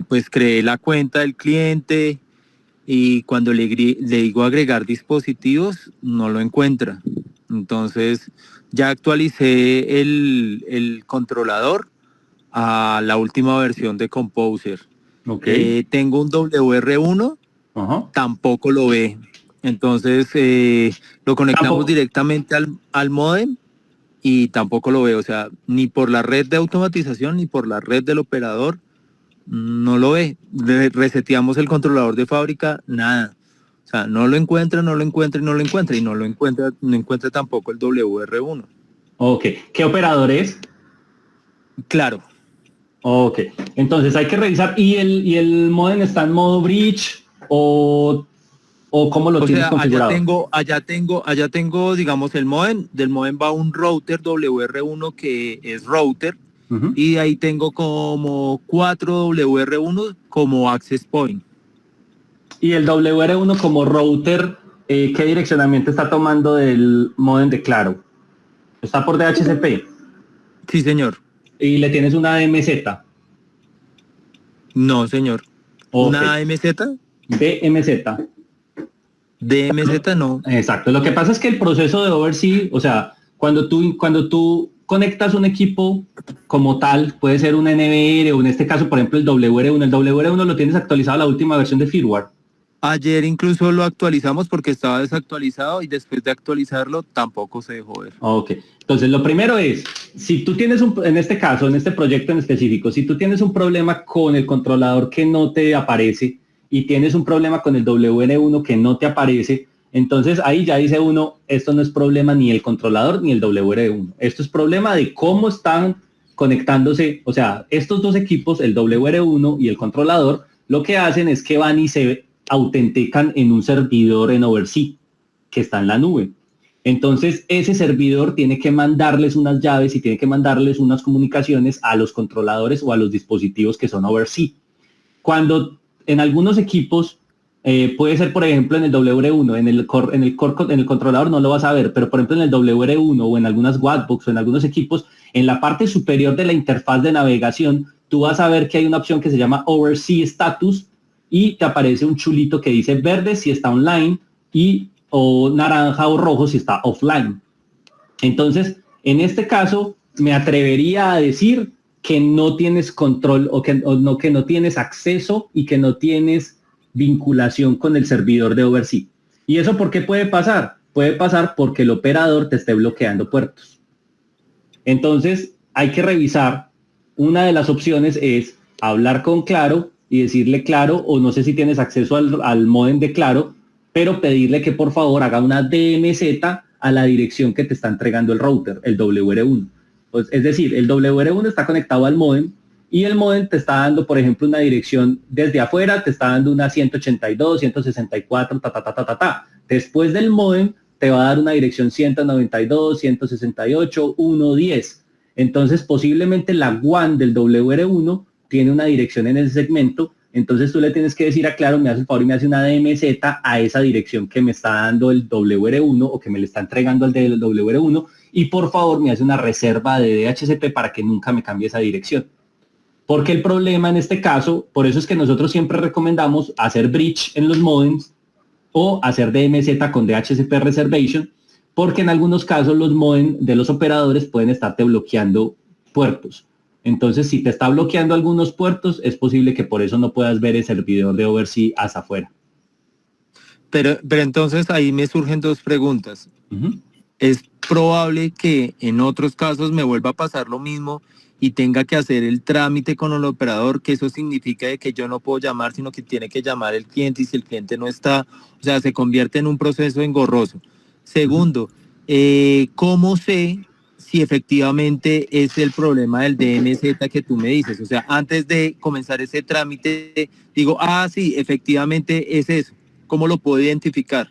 pues creé la cuenta del cliente y cuando le digo agregar dispositivos no lo encuentra. Entonces ya actualicé el controlador a la última versión de Composer. Okay. Tengo un WR1, tampoco lo ve. Entonces lo conectamos directamente al módem y tampoco lo ve. O sea, ni por la red de automatización ni por la red del operador no lo ve. Reseteamos el controlador de fábrica, nada. O sea, no lo encuentra y no lo encuentra tampoco el WR1. Ok. ¿Qué operador es? Claro. Ok. Entonces hay que revisar. ¿Y el modem está en modo bridge o cómo lo tienes configurado? Allá tengo, digamos, el modem. Del modem va un router WR1 que es router. Y ahí tengo como 4 WR1 como access point. Y el WR1 como router, ¿qué direccionamiento está tomando del modem de Claro? ¿Está por DHCP? Sí, señor. ¿Y le tienes una DMZ? No, señor. Okay. ¿Una AMZ? DMZ. DMZ no. Exacto. Lo que pasa es que el proceso de Oversea, o sea, cuando tú conectas un equipo como tal, puede ser un NVR o en este caso, por ejemplo, el WR1. El WR1 lo tienes actualizado a la última versión de firmware. Ayer incluso lo actualizamos porque estaba desactualizado y después de actualizarlo tampoco se dejó ver. Ok. Entonces, lo primero es, si tú tienes en este caso, en este proyecto en específico, si tú tienes un problema con el controlador que no te aparece y tienes un problema con el WR1 que no te aparece, entonces ahí ya dice uno, esto no es problema ni el controlador ni el WR1. Esto es problema de cómo están conectándose, o sea, estos dos equipos, el WR1 y el controlador, lo que hacen es que van y se autentican en un servidor en Oversea que está en la nube. Entonces ese servidor tiene que mandarles unas llaves y tiene que mandarles unas comunicaciones a los controladores o a los dispositivos que son Oversea. Cuando en algunos equipos puede ser, por ejemplo, en el WR1, en el controlador no lo vas a ver, pero por ejemplo en el WR1 o en algunas Wattbox o en algunos equipos, en la parte superior de la interfaz de navegación, tú vas a ver que hay una opción que se llama Oversea Status y te aparece un chulito que dice verde si está online o naranja o rojo si está offline. Entonces, en este caso, me atrevería a decir que no tienes control o que no tienes acceso y que no tienes vinculación con el servidor de Oversea. ¿Y eso por qué puede pasar? Puede pasar porque el operador te esté bloqueando puertos. Entonces, hay que revisar. Una de las opciones es hablar con Claro y decirle Claro, o no sé si tienes acceso al módem de Claro, pero pedirle que por favor haga una DMZ a la dirección que te está entregando el router, el WR1. Pues, es decir, el WR1 está conectado al módem y el módem te está dando, por ejemplo, una dirección desde afuera, te está dando una 182, 164, Después del módem te va a dar una dirección 192, 168, 110. Entonces, posiblemente la WAN del WR1 tiene una dirección en ese segmento. Entonces tú le tienes que decir a Claro, me hace el favor y me hace una DMZ a esa dirección que me está dando el WR1 o que me le está entregando el del WR1 y por favor me hace una reserva de DHCP para que nunca me cambie esa dirección. Porque el problema en este caso, por eso es que nosotros siempre recomendamos hacer bridge en los modems o hacer DMZ con DHCP reservation, porque en algunos casos los modems de los operadores pueden estarte bloqueando puertos. Entonces, si te está bloqueando algunos puertos, es posible que por eso no puedas ver el servidor de Oversea hacia afuera. Pero entonces ahí me surgen dos preguntas. Es probable que en otros casos me vuelva a pasar lo mismo y tenga que hacer el trámite con el operador, que eso significa de que yo no puedo llamar, sino que tiene que llamar el cliente, y si el cliente no está, o sea, se convierte en un proceso engorroso. Segundo, ¿cómo sé si efectivamente es el problema del DMZ que tú me dices? O sea, antes de comenzar ese trámite, digo, sí, efectivamente es eso. ¿Cómo lo puedo identificar?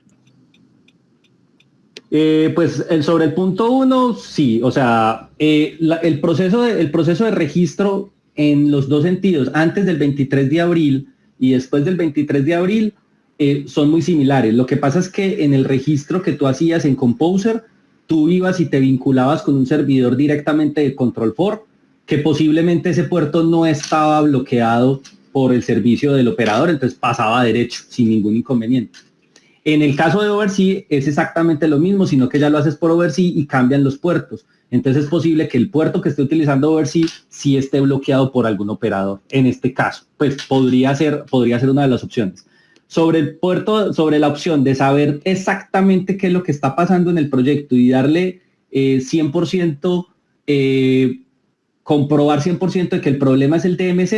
Pues sobre el punto 1, sí, o sea, el proceso de registro en los dos sentidos, antes del 23 de abril y después del 23 de abril, son muy similares. Lo que pasa es que en el registro que tú hacías en Composer, tú ibas y te vinculabas con un servidor directamente de Control4, que posiblemente ese puerto no estaba bloqueado por el servicio del operador, entonces pasaba derecho sin ningún inconveniente. En el caso de Oversea es exactamente lo mismo, sino que ya lo haces por Oversea y cambian los puertos. Entonces es posible que el puerto que esté utilizando Oversea sí esté bloqueado por algún operador. En este caso, pues podría ser una de las opciones. Sobre el puerto, sobre la opción de saber exactamente qué es lo que está pasando en el proyecto y darle 100%, comprobar 100% de que el problema es el DMZ,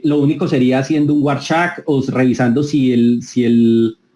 lo único sería haciendo un Warshak o revisando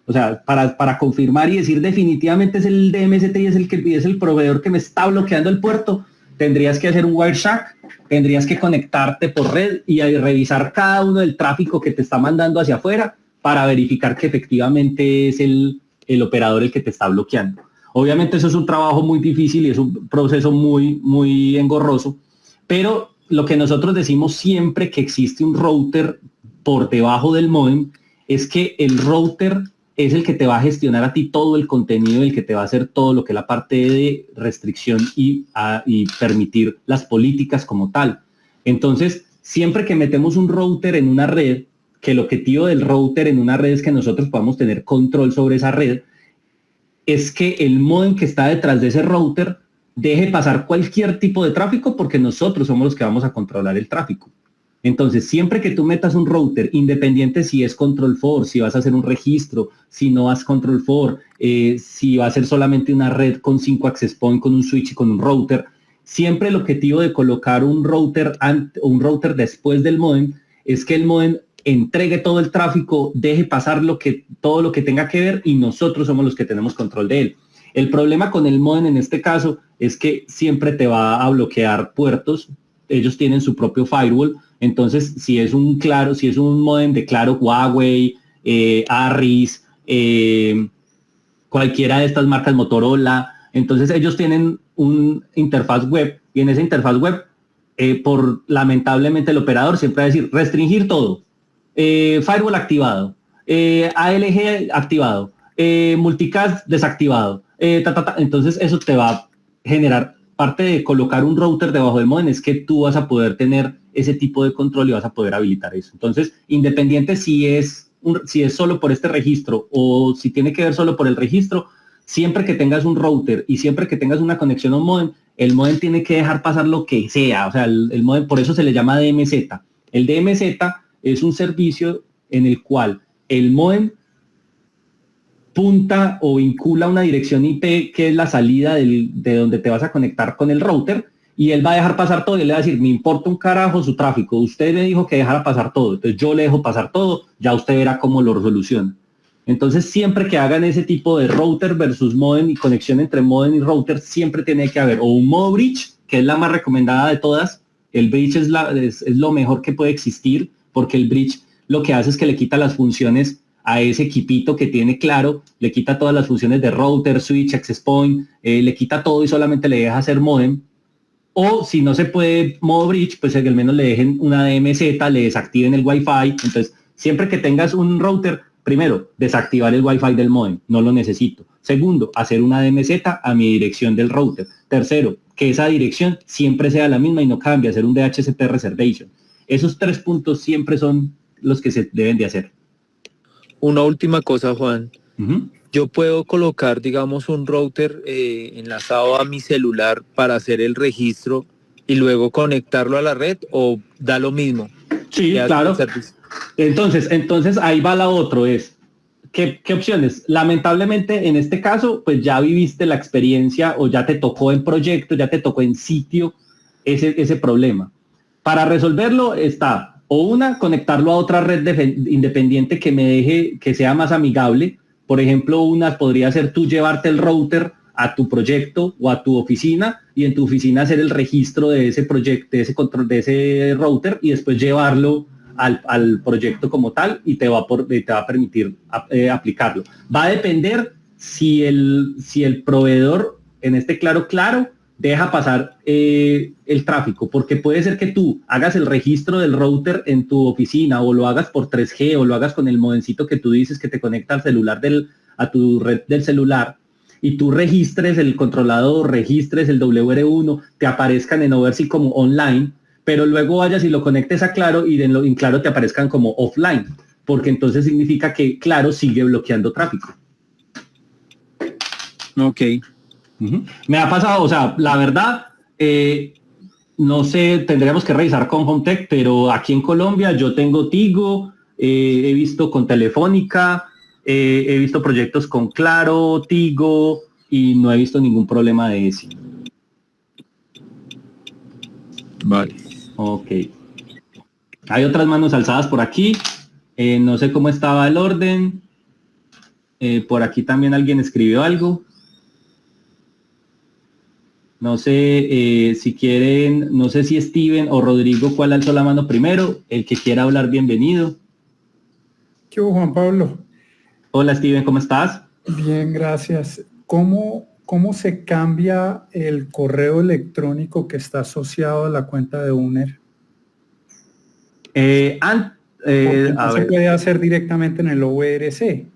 o sea, para confirmar y decir definitivamente es el DMZ y es el proveedor que me está bloqueando el puerto, tendrías que hacer un Wireshark, tendrías que conectarte por red y revisar cada uno del tráfico que te está mandando hacia afuera para verificar que efectivamente es el operador el que te está bloqueando. Obviamente eso es un trabajo muy difícil y es un proceso muy, muy engorroso, pero lo que nosotros decimos siempre que existe un router por debajo del módem es que el router es el que te va a gestionar a ti todo el contenido, el que te va a hacer todo lo que es la parte de restricción y permitir las políticas como tal. Entonces, siempre que metemos un router en una red, que el objetivo del router en una red es que nosotros podamos tener control sobre esa red, es que el módem que está detrás de ese router deje pasar cualquier tipo de tráfico porque nosotros somos los que vamos a controlar el tráfico. Entonces, siempre que tú metas un router, independiente si es Control4, si vas a hacer un registro, si no vas Control4, si va a ser solamente una red con 5 access points, con un switch y con un router, siempre el objetivo de colocar un router después del módem es que el módem entregue todo el tráfico, deje pasar todo lo que tenga que ver y nosotros somos los que tenemos control de él. El problema con el módem en este caso es que siempre te va a bloquear puertos. Ellos tienen su propio firewall. Entonces, si es un módem de Claro, Huawei, Arris, cualquiera de estas marcas, Motorola, entonces ellos tienen un interfaz web y en esa interfaz web, lamentablemente el operador siempre va a decir restringir todo, firewall activado, ALG activado, multicast desactivado, entonces eso te va a generar parte de colocar un router debajo del módem, es que tú vas a poder tener ese tipo de control y vas a poder habilitar eso. Entonces, independiente si es solo por este registro o si tiene que ver solo por el registro, siempre que tengas un router y siempre que tengas una conexión a un módem, el módem tiene que dejar pasar lo que sea. O sea, el módem, por eso se le llama DMZ. El DMZ es un servicio en el cual el módem punta o vincula una dirección IP que es la salida de donde te vas a conectar con el router y él va a dejar pasar todo y él le va a decir, me importa un carajo su tráfico, usted me dijo que dejara pasar todo, entonces yo le dejo pasar todo, ya usted verá cómo lo resoluciona. Entonces siempre que hagan ese tipo de router versus modem y conexión entre modem y router, siempre tiene que haber o un modo bridge, que es la más recomendada de todas. El bridge es lo mejor que puede existir, porque el bridge lo que hace es que le quita las funciones a ese equipito que tiene Claro, le quita todas las funciones de router, switch, access point, le quita todo y solamente le deja hacer modem. O si no se puede modo bridge, pues al menos le dejen una DMZ, le desactiven el Wi-Fi. Entonces, siempre que tengas un router, primero, desactivar el Wi-Fi del modem, no lo necesito. Segundo, hacer una DMZ a mi dirección del router. Tercero, que esa dirección siempre sea la misma y no cambie, hacer un DHCP reservation. Esos 3 puntos siempre son los que se deben de hacer. Una última cosa, Juan. Yo puedo colocar, digamos, un router enlazado a mi celular para hacer el registro y luego conectarlo a la red, o da lo mismo? Sí, claro. Entonces ahí va la otra, ¿qué opciones? Lamentablemente en este caso, pues ya viviste la experiencia o ya te tocó en proyecto, ya te tocó en sitio ese problema. Para resolverlo está, o una, conectarlo a otra red independiente que me deje, que sea más amigable. Por ejemplo, una podría ser tú llevarte el router a tu proyecto o a tu oficina y en tu oficina hacer el registro de ese proyecto, de ese control, de ese router y después llevarlo al proyecto como tal y te va a permitir aplicarlo. Va a depender si el proveedor, en este claro, deja pasar el tráfico, porque puede ser que tú hagas el registro del router en tu oficina o lo hagas por 3G o lo hagas con el modencito que tú dices que te conecta al celular a tu red del celular y tú registres el controlador, registres el WR1, te aparezcan en Oversea como online, pero luego vayas y lo conectes a Claro y en Claro te aparezcan como offline, porque entonces significa que Claro sigue bloqueando tráfico. Ok. Me ha pasado, o sea, la verdad, no sé, tendríamos que revisar con Hometech, pero aquí en Colombia yo tengo Tigo, he visto con Telefónica, he visto proyectos con Claro, Tigo, y no he visto ningún problema de ese. Vale. Ok. Hay otras manos alzadas por aquí. No sé cómo estaba el orden. Por aquí también alguien escribió algo. No sé si quieren, no sé si Steven o Rodrigo, ¿cuál alzó la mano primero? El que quiera hablar, bienvenido. ¿Qué hubo, Juan Pablo? Hola Steven, ¿cómo estás? Bien, gracias. ¿Cómo se cambia el correo electrónico que está asociado a la cuenta de Owner? Porque no se puede hacer directamente en el ORC.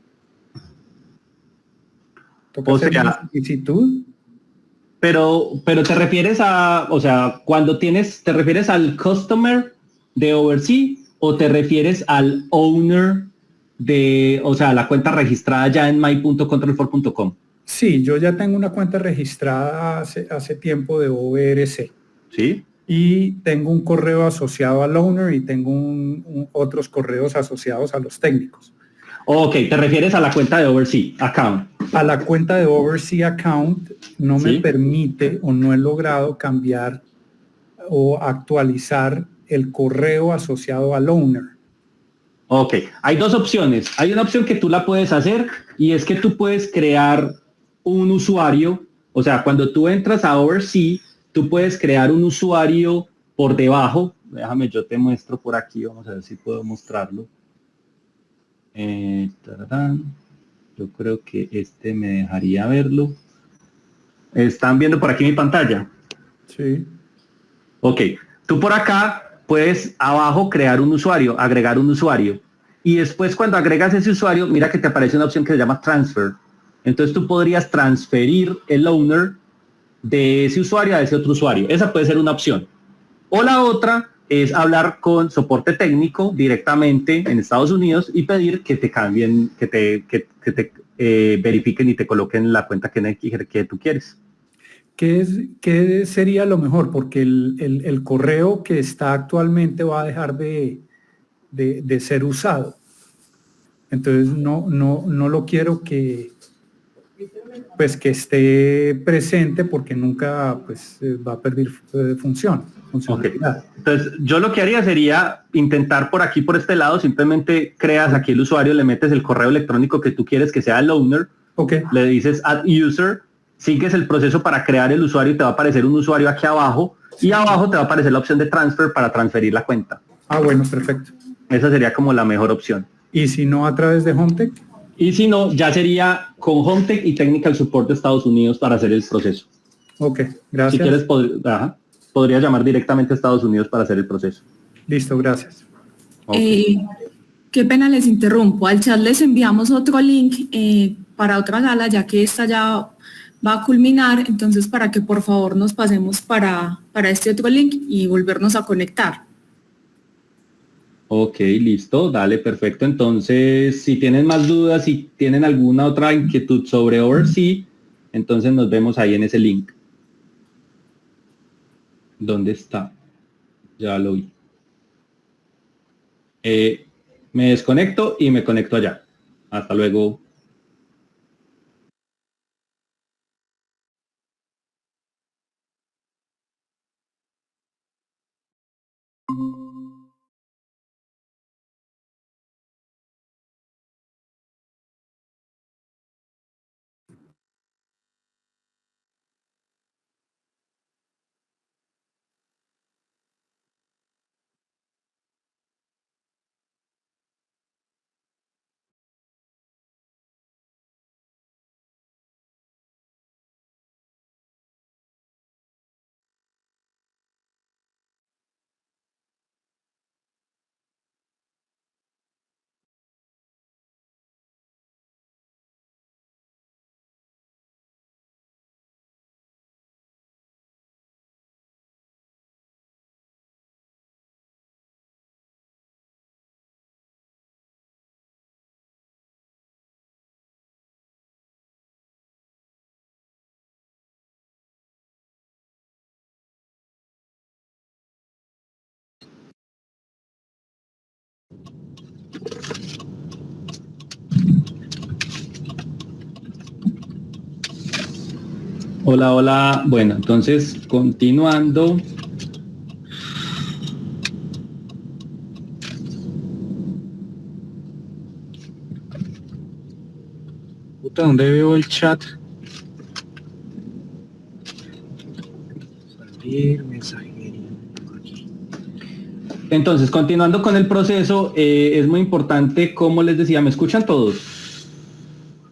¿Toca hacer una solicitud? Pero te refieres a, o sea, ¿te refieres al customer de Oversea o te refieres al owner o sea, la cuenta registrada ya en my.control4.com? Sí, yo ya tengo una cuenta registrada hace tiempo de ORC. Sí. Y tengo un correo asociado al owner y tengo otros correos asociados a los técnicos. Ok, te refieres a la cuenta de Oversea account. A la cuenta de Oversea account no me permite o no he logrado cambiar o actualizar el correo asociado al owner. Ok, hay dos opciones. Hay una opción que tú la puedes hacer y es que tú puedes crear un usuario. O sea, cuando tú entras a Oversea, tú puedes crear un usuario por debajo. Déjame, yo te muestro por aquí. Vamos a ver si puedo mostrarlo. Yo creo que este me dejaría verlo. ¿Están viendo por aquí mi pantalla? Sí. Ok, tú por acá puedes abajo crear un usuario, agregar un usuario. Y después cuando agregas ese usuario, mira que te aparece una opción que se llama Transfer. Entonces tú podrías transferir el owner de ese usuario a ese otro usuario. Esa puede ser una opción. O la otra es hablar con soporte técnico directamente en Estados Unidos y pedir que te cambien, que te verifiquen y te coloquen la cuenta que tú quieres. ¿Qué sería lo mejor? Porque el correo que está actualmente va a dejar de ser usado. Entonces no lo quiero que esté presente porque nunca va a perder funcionalidad. Okay. Entonces yo lo que haría sería intentar por aquí, por este lado, simplemente creas aquí el usuario, le metes el correo electrónico que tú quieres que sea el owner, le dices add user, sigues el proceso para crear el usuario y te va a aparecer un usuario aquí abajo y abajo te va a aparecer la opción de transfer para transferir la cuenta. Bueno, perfecto. Esa sería como la mejor opción. ¿Y si no a través de Hometech? Y si no, ya sería con Hometech y Technical Support de Estados Unidos para hacer el proceso. Ok, gracias. Si quieres, podría llamar directamente a Estados Unidos para hacer el proceso. Listo, gracias. Okay. Qué pena les interrumpo. Al chat les enviamos otro link para otra sala, ya que esta ya va a culminar. Entonces, para que por favor nos pasemos para este otro link y volvernos a conectar. Ok, listo, dale, perfecto. Entonces, si tienen más dudas, si tienen alguna otra inquietud sobre Oversea, entonces nos vemos ahí en ese link. ¿Dónde está? Ya lo vi. Me desconecto y me conecto allá. Hasta luego. Hola, hola. Bueno, entonces, continuando. Puta, ¿dónde veo el chat? Salir, mensajería. Aquí. Entonces, continuando con el proceso, es muy importante, como les decía, ¿me escuchan todos?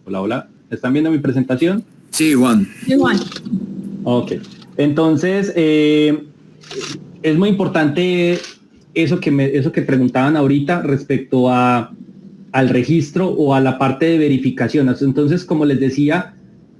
Hola, hola. ¿Están viendo mi presentación? Sí, Juan. Igual. Ok. Entonces, es muy importante eso que preguntaban ahorita respecto al registro o a la parte de verificación. Entonces, como les decía,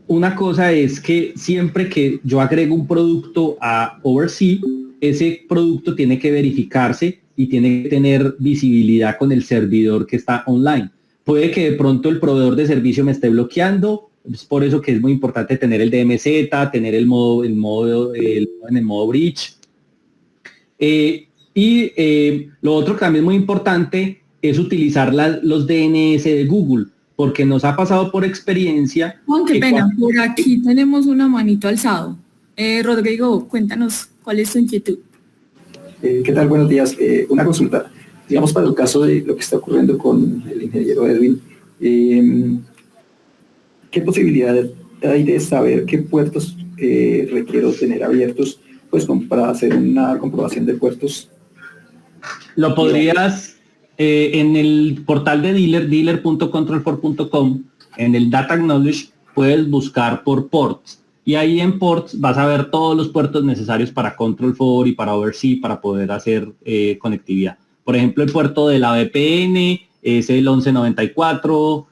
una cosa es que siempre que yo agrego un producto a Oversea, ese producto tiene que verificarse y tiene que tener visibilidad con el servidor que está online. Puede que de pronto el proveedor de servicio me esté bloqueando, es por eso que es muy importante tener el DMZ, tener en el modo bridge. Lo otro que también es muy importante es utilizar los DNS de Google, porque nos ha pasado por experiencia. Juan, qué pena, por aquí tenemos una manito alzado. Rodrigo, cuéntanos cuál es tu inquietud. ¿Qué tal? Buenos días. Una consulta. Digamos, para el caso de lo que está ocurriendo con el ingeniero Edwin, ¿qué posibilidad hay de saber qué puertos requiero tener abiertos, pues, para hacer una comprobación de puertos? Lo podrías en el portal de dealer.control4.com, en el Data Knowledge, puedes buscar por ports. Y ahí en ports vas a ver todos los puertos necesarios para Control4 y para Oversea para poder hacer conectividad. Por ejemplo, el puerto de la VPN es el 1194.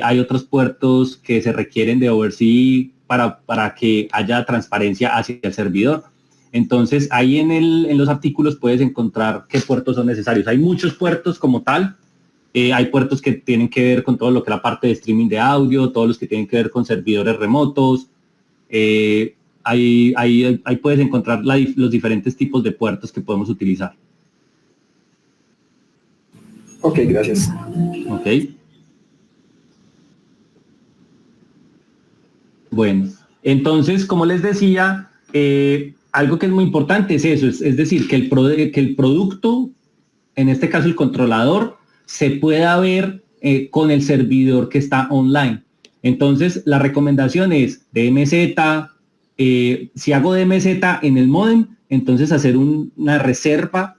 Hay otros puertos que se requieren de Oversea para que haya transparencia hacia el servidor. Entonces, ahí en los artículos puedes encontrar qué puertos son necesarios. Hay muchos puertos como tal. Hay puertos que tienen que ver con todo lo que es la parte de streaming de audio, todos los que tienen que ver con servidores remotos. Ahí puedes encontrar los diferentes tipos de puertos que podemos utilizar. Ok, gracias. Ok. Bueno, entonces, como les decía, algo que es muy importante es eso, es decir, que el producto, en este caso el controlador, se pueda ver con el servidor que está online. Entonces, la recomendación es DMZ, si hago DMZ en el modem, entonces hacer una reserva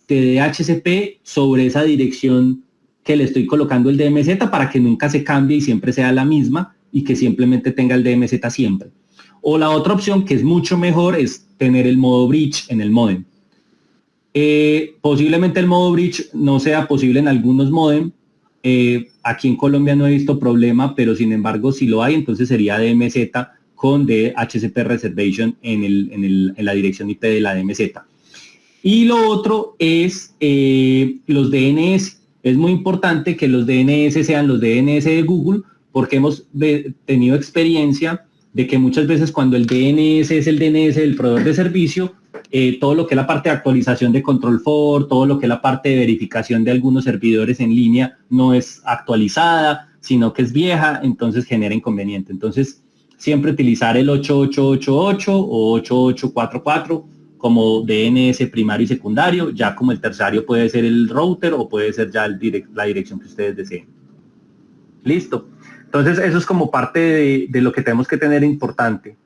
de DHCP sobre esa dirección que le estoy colocando el DMZ para que nunca se cambie y siempre sea la misma y que simplemente tenga el DMZ siempre. O la otra opción, que es mucho mejor, es tener el modo bridge en el modem. Posiblemente el modo bridge no sea posible en algunos modem. Aquí en Colombia no he visto problema, pero sin embargo si lo hay, entonces sería DMZ con DHCP reservation en la dirección IP de la DMZ. Y lo otro es los DNS. Es muy importante que los DNS sean los DNS de Google, porque hemos tenido experiencia de que muchas veces cuando el DNS es el DNS del proveedor de servicio, todo lo que es la parte de actualización de Control 4, todo lo que es la parte de verificación de algunos servidores en línea no es actualizada, sino que es vieja, entonces genera inconveniente. Entonces, siempre utilizar el 8888 o 8844 como DNS primario y secundario, ya como el terciario puede ser el router o puede ser ya la dirección que ustedes deseen. Listo. Entonces, eso es como parte de lo que tenemos que tener importante.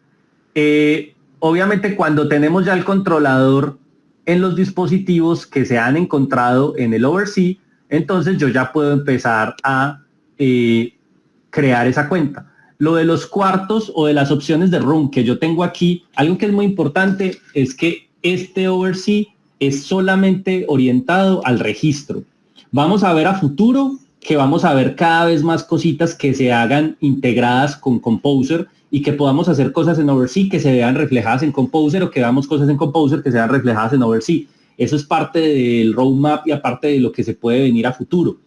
Obviamente, cuando tenemos ya el controlador en los dispositivos que se han encontrado en el OvrC, entonces yo ya puedo empezar a crear esa cuenta. Lo de los cuartos o de las opciones de room que yo tengo aquí, algo que es muy importante es que este OvrC es solamente orientado al registro. Vamos a ver a futuro que vamos a ver cada vez más cositas que se hagan integradas con Composer y que podamos hacer cosas en OvrC que se vean reflejadas en Composer o que veamos cosas en Composer que se vean reflejadas en OvrC. Eso es parte del roadmap y aparte de lo que se puede venir a futuro.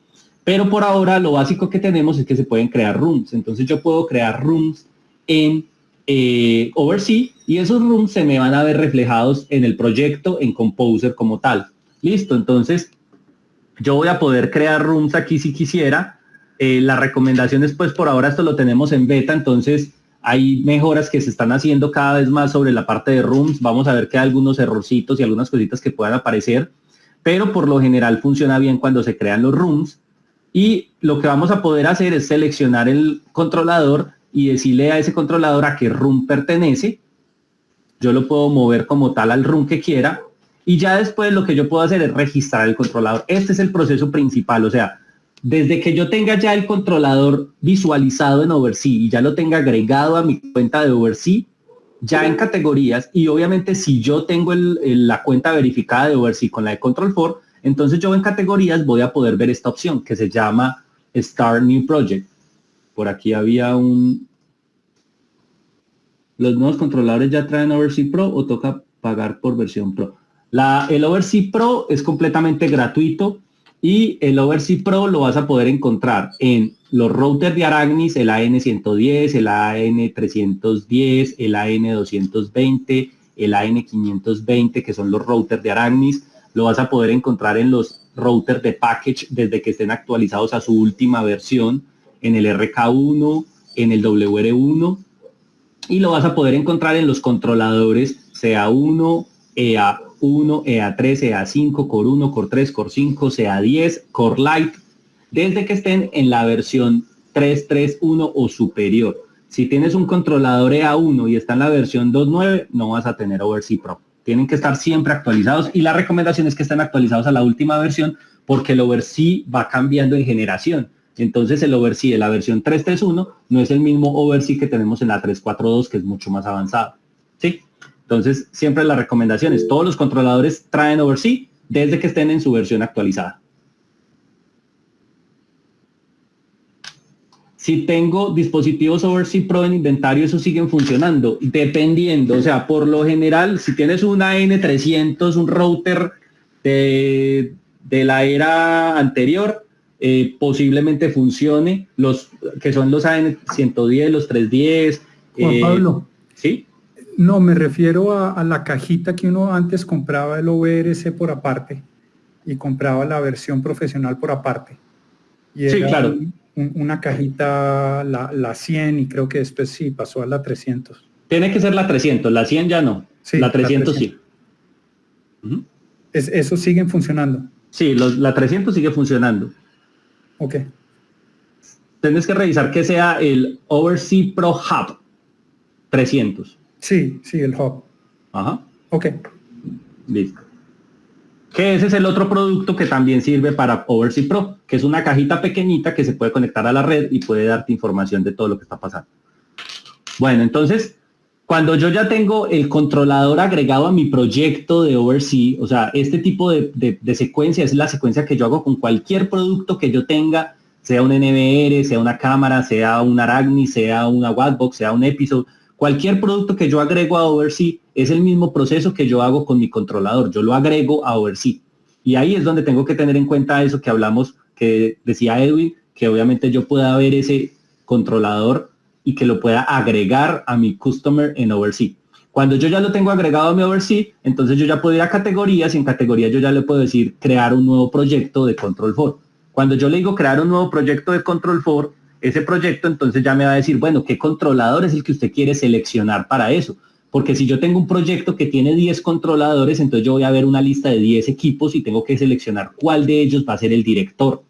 Pero por ahora lo básico que tenemos es que se pueden crear rooms. Entonces yo puedo crear rooms en OvrC y esos rooms se me van a ver reflejados en el proyecto, en Composer como tal. Listo, entonces yo voy a poder crear rooms aquí si quisiera. La recomendación es, pues por ahora esto lo tenemos en beta, entonces hay mejoras que se están haciendo cada vez más sobre la parte de rooms. Vamos a ver que hay algunos errorcitos y algunas cositas que puedan aparecer, pero por lo general funciona bien cuando se crean los rooms. Y lo que vamos a poder hacer es seleccionar el controlador y decirle a ese controlador a qué room pertenece. Yo lo puedo mover como tal al room que quiera. Y ya después lo que yo puedo hacer es registrar el controlador. Este es el proceso principal. O sea, desde que yo tenga ya el controlador visualizado en OvrC y ya lo tenga agregado a mi cuenta de OvrC, ya en categorías, y obviamente si yo tengo la cuenta verificada de OvrC con la de Control 4, entonces yo en categorías voy a poder ver esta opción que se llama Start New Project. Por aquí había ¿los nuevos controladores ya traen OvrC Pro o toca pagar por versión Pro? El OvrC Pro es completamente gratuito y el OvrC Pro lo vas a poder encontrar en los routers de Araxnis, el AN110, el AN310, el AN220, el AN520, que son los routers de Araxnis. Lo vas a poder encontrar en los routers de package desde que estén actualizados a su última versión, en el RK1, en el WR1, y lo vas a poder encontrar en los controladores CA1, EA1, EA3, EA5, Core 1, Core 3, Core 5, CA10, Core Lite, desde que estén en la versión 3.3.1 o superior. Si tienes un controlador EA1 y está en la versión 2.9, no vas a tener OvrC Pro. Tienen que estar siempre actualizados y la recomendación es que estén actualizados a la última versión porque el OvrC va cambiando en generación. Entonces el OvrC de la versión 3.3.1 no es el mismo OvrC que tenemos en la 3.4.2, que es mucho más avanzado. ¿Sí? Entonces siempre las recomendaciones, todos los controladores traen OvrC desde que estén en su versión actualizada. Si tengo dispositivos OvrC Pro en inventario, esos siguen funcionando, dependiendo. O sea, por lo general, si tienes una N300, un router de la era anterior, posiblemente funcione. Los que son los AN110, los 310. Juan Pablo. ¿Sí? No, me refiero a la cajita que uno antes compraba el OVRC por aparte y compraba la versión profesional por aparte. Y sí, claro. Una cajita, la 100, y creo que después sí pasó a la 300. Tiene que ser la 300, la 100 ya no. Sí, la 300 sí. ¿Eso siguen funcionando? Sí, la 300 sigue funcionando. Ok. Tienes que revisar que sea el OvrC Pro Hub 300. Sí, el Hub. Ajá. Ok. Listo. Que ese es el otro producto que también sirve para OvrC Pro, que es una cajita pequeñita que se puede conectar a la red y puede darte información de todo lo que está pasando. Bueno, entonces, cuando yo ya tengo el controlador agregado a mi proyecto de OvrC, o sea, este tipo de secuencia es la secuencia que yo hago con cualquier producto que yo tenga, sea un NVR, sea una cámara, sea un Araxnis, sea una Wattbox, sea un Episode. Cualquier producto que yo agrego a OvrC es el mismo proceso que yo hago con mi controlador. Yo lo agrego a OvrC. Y ahí es donde tengo que tener en cuenta eso que hablamos, que decía Edwin, que obviamente yo pueda ver ese controlador y que lo pueda agregar a mi customer en OvrC. Cuando yo ya lo tengo agregado a mi Oversee, entonces yo ya puedo ir a categorías y en categorías yo ya le puedo decir crear un nuevo proyecto de Control 4. Cuando yo le digo crear un nuevo proyecto de Control 4, ese proyecto entonces ya me va a decir, bueno, ¿qué controlador es el que usted quiere seleccionar para eso? Porque si yo tengo un proyecto que tiene 10 controladores, entonces yo voy a ver una lista de 10 equipos y tengo que seleccionar cuál de ellos va a ser el director.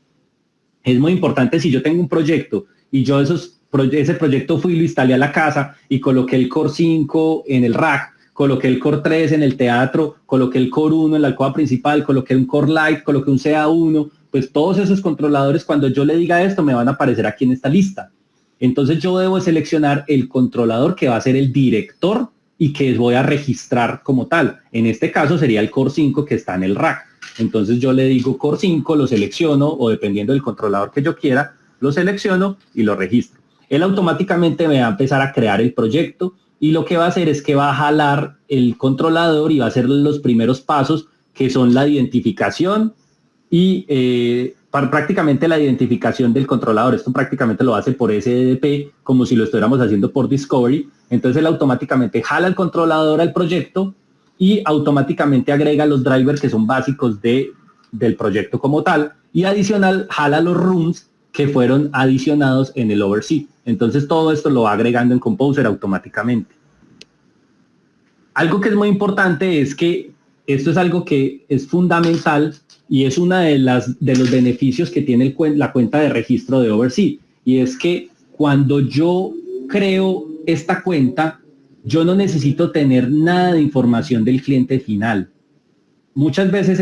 Es muy importante si yo tengo un proyecto y yo ese proyecto fui y lo instalé a la casa y coloqué el Core 5 en el rack, coloqué el Core 3 en el teatro, coloqué el Core 1 en la alcoba principal, coloqué un Core Lite, coloqué un CA1, pues todos esos controladores cuando yo le diga esto me van a aparecer aquí en esta lista. Entonces yo debo seleccionar el controlador que va a ser el director y que voy a registrar como tal. En este caso sería el Core 5 que está en el rack. Entonces yo le digo Core 5, lo selecciono o dependiendo del controlador que yo quiera, lo selecciono y lo registro. Él automáticamente me va a empezar a crear el proyecto y lo que va a hacer es que va a jalar el controlador y va a hacer los primeros pasos que son la identificación y prácticamente la identificación del controlador. Esto prácticamente lo hace por SDP como si lo estuviéramos haciendo por Discovery. Entonces él automáticamente jala el controlador al proyecto y automáticamente agrega los drivers que son básicos del proyecto como tal y adicional jala los rooms que fueron adicionados en el Oversee. Entonces todo esto lo va agregando en Composer automáticamente. Algo que es muy importante es que esto es algo que es fundamental y es una de los beneficios que tiene la cuenta de registro de Oversee, y es que cuando yo creo esta cuenta, yo no necesito tener nada de información del cliente final. Muchas veces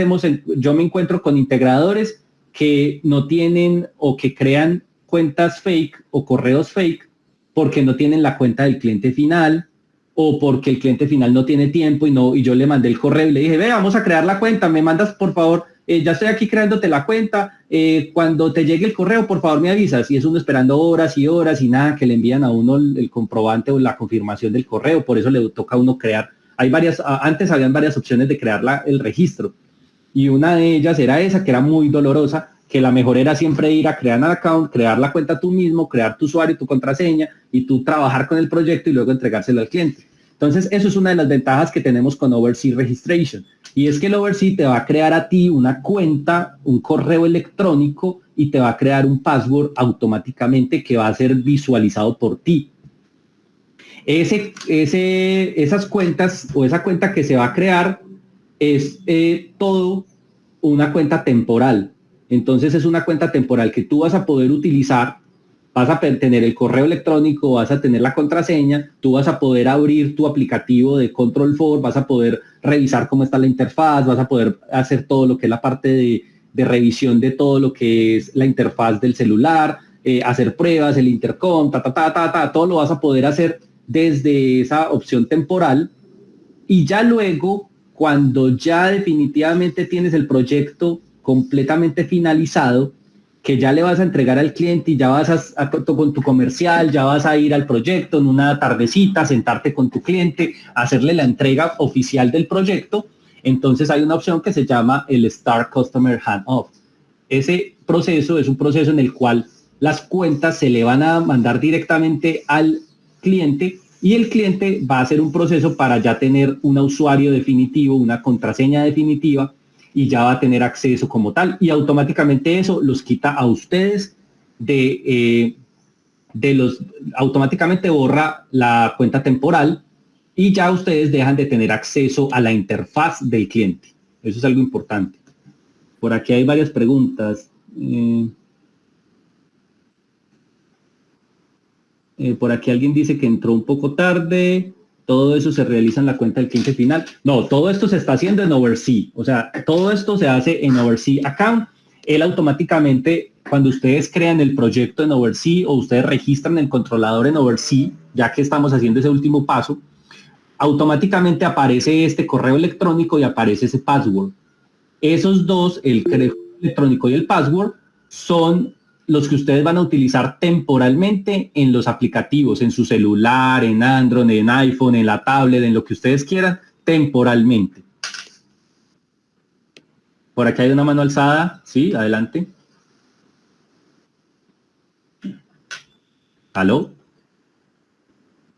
yo me encuentro con integradores que no tienen o que crean cuentas fake o correos fake porque no tienen la cuenta del cliente final o porque el cliente final no tiene tiempo y yo le mandé el correo y le dije, vamos a crear la cuenta, me mandas por favor, ya estoy aquí creándote la cuenta, cuando te llegue el correo por favor me avisas, y es uno esperando horas y horas y nada, que le envían a uno el comprobante o la confirmación del correo, por eso le toca a uno crear. Antes habían varias opciones de crear el registro y una de ellas era esa, que era muy dolorosa, que la mejor era siempre ir a crear un account, crear la cuenta tú mismo, crear tu usuario, tu contraseña y tú trabajar con el proyecto y luego entregárselo al cliente. Entonces eso es una de las ventajas que tenemos con Oversee Registration, y es que el Oversee te va a crear a ti una cuenta, un correo electrónico y te va a crear un password automáticamente que va a ser visualizado por ti. Esas cuentas o esa cuenta que se va a crear es todo una cuenta temporal. Entonces es una cuenta temporal que tú vas a poder utilizar, vas a tener el correo electrónico, vas a tener la contraseña, tú vas a poder abrir tu aplicativo de Control 4, vas a poder revisar cómo está la interfaz, vas a poder hacer todo lo que es la parte de revisión de todo lo que es la interfaz del celular, hacer pruebas, el intercom, todo lo vas a poder hacer desde esa opción temporal, y ya luego, cuando ya definitivamente tienes el proyecto completamente finalizado, que ya le vas a entregar al cliente y ya vas con tu comercial, ya vas a ir al proyecto en una tardecita, sentarte con tu cliente, hacerle la entrega oficial del proyecto, entonces hay una opción que se llama el Start Customer Handoff. Ese proceso es un proceso en el cual las cuentas se le van a mandar directamente al cliente y el cliente va a hacer un proceso para ya tener un usuario definitivo, una contraseña definitiva, y ya va a tener acceso como tal, y automáticamente eso los quita a ustedes automáticamente borra la cuenta temporal y ya ustedes dejan de tener acceso a la interfaz del cliente. Eso es algo importante. Por aquí hay varias preguntas. Por aquí alguien dice que entró un poco tarde. Todo eso se realiza en la cuenta del cliente final. No, todo esto se está haciendo en Oversee. O sea, todo esto se hace en Oversee Account. Él automáticamente, cuando ustedes crean el proyecto en Oversee o ustedes registran el controlador en Oversee, ya que estamos haciendo ese último paso, automáticamente aparece este correo electrónico y aparece ese password. Esos dos, el correo electrónico y el password, son los que ustedes van a utilizar temporalmente en los aplicativos, en su celular, en Android, en iPhone, en la tablet, en lo que ustedes quieran, temporalmente. Por aquí hay una mano alzada. Sí, adelante. ¿Aló?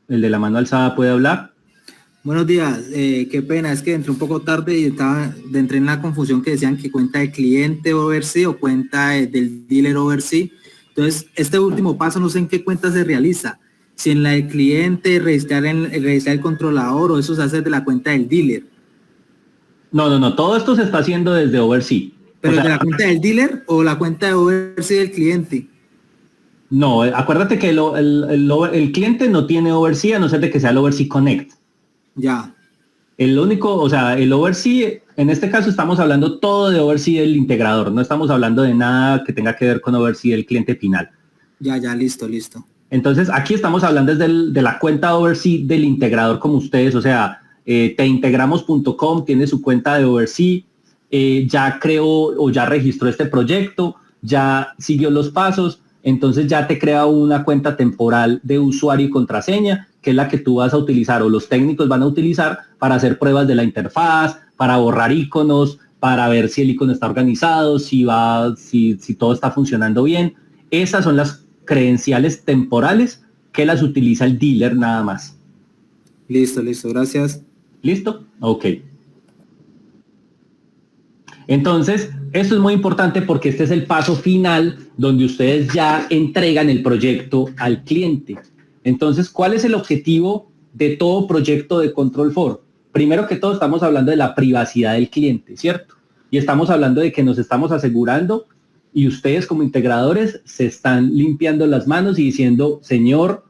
¿El de la mano alzada puede hablar? Buenos días, qué pena, es que entré un poco tarde y entré en la confusión que decían que cuenta de cliente oversea o cuenta del dealer oversea. Entonces, este último paso no sé en qué cuenta se realiza, si en la del cliente, registrar el controlador, o eso se hace de la cuenta del dealer. No, todo esto se está haciendo desde oversea. ¿Pero de la cuenta del dealer o la cuenta de oversea del cliente? No, acuérdate que el cliente no tiene oversea a no ser de que sea el oversea connect. Ya. El único, o sea, el oversea, en este caso estamos hablando todo de oversea del integrador, no estamos hablando de nada que tenga que ver con oversea del cliente final. Ya, listo. Entonces, aquí estamos hablando desde de la cuenta oversea del integrador como ustedes, o sea, teintegramos.com tiene su cuenta de oversea, ya creó o ya registró este proyecto, ya siguió los pasos, entonces ya te crea una cuenta temporal de usuario y contraseña, que es la que tú vas a utilizar o los técnicos van a utilizar para hacer pruebas de la interfaz, para borrar iconos, para ver si el icono está organizado, si todo está funcionando bien. Esas son las credenciales temporales que las utiliza el dealer nada más. Listo, gracias. ¿Listo? Ok. Entonces, esto es muy importante porque este es el paso final donde ustedes ya entregan el proyecto al cliente. Entonces, ¿cuál es el objetivo de todo proyecto de Control4? Primero que todo, estamos hablando de la privacidad del cliente, ¿cierto? Y estamos hablando de que nos estamos asegurando y ustedes como integradores se están limpiando las manos y diciendo, señor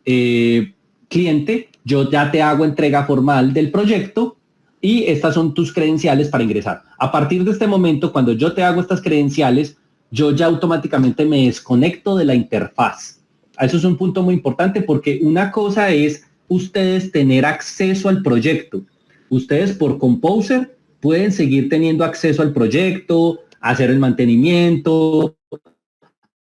cliente, yo ya te hago entrega formal del proyecto y estas son tus credenciales para ingresar. A partir de este momento, cuando yo te hago estas credenciales, yo ya automáticamente me desconecto de la interfaz. Eso es un punto muy importante porque una cosa es ustedes tener acceso al proyecto. Ustedes por Composer pueden seguir teniendo acceso al proyecto, hacer el mantenimiento,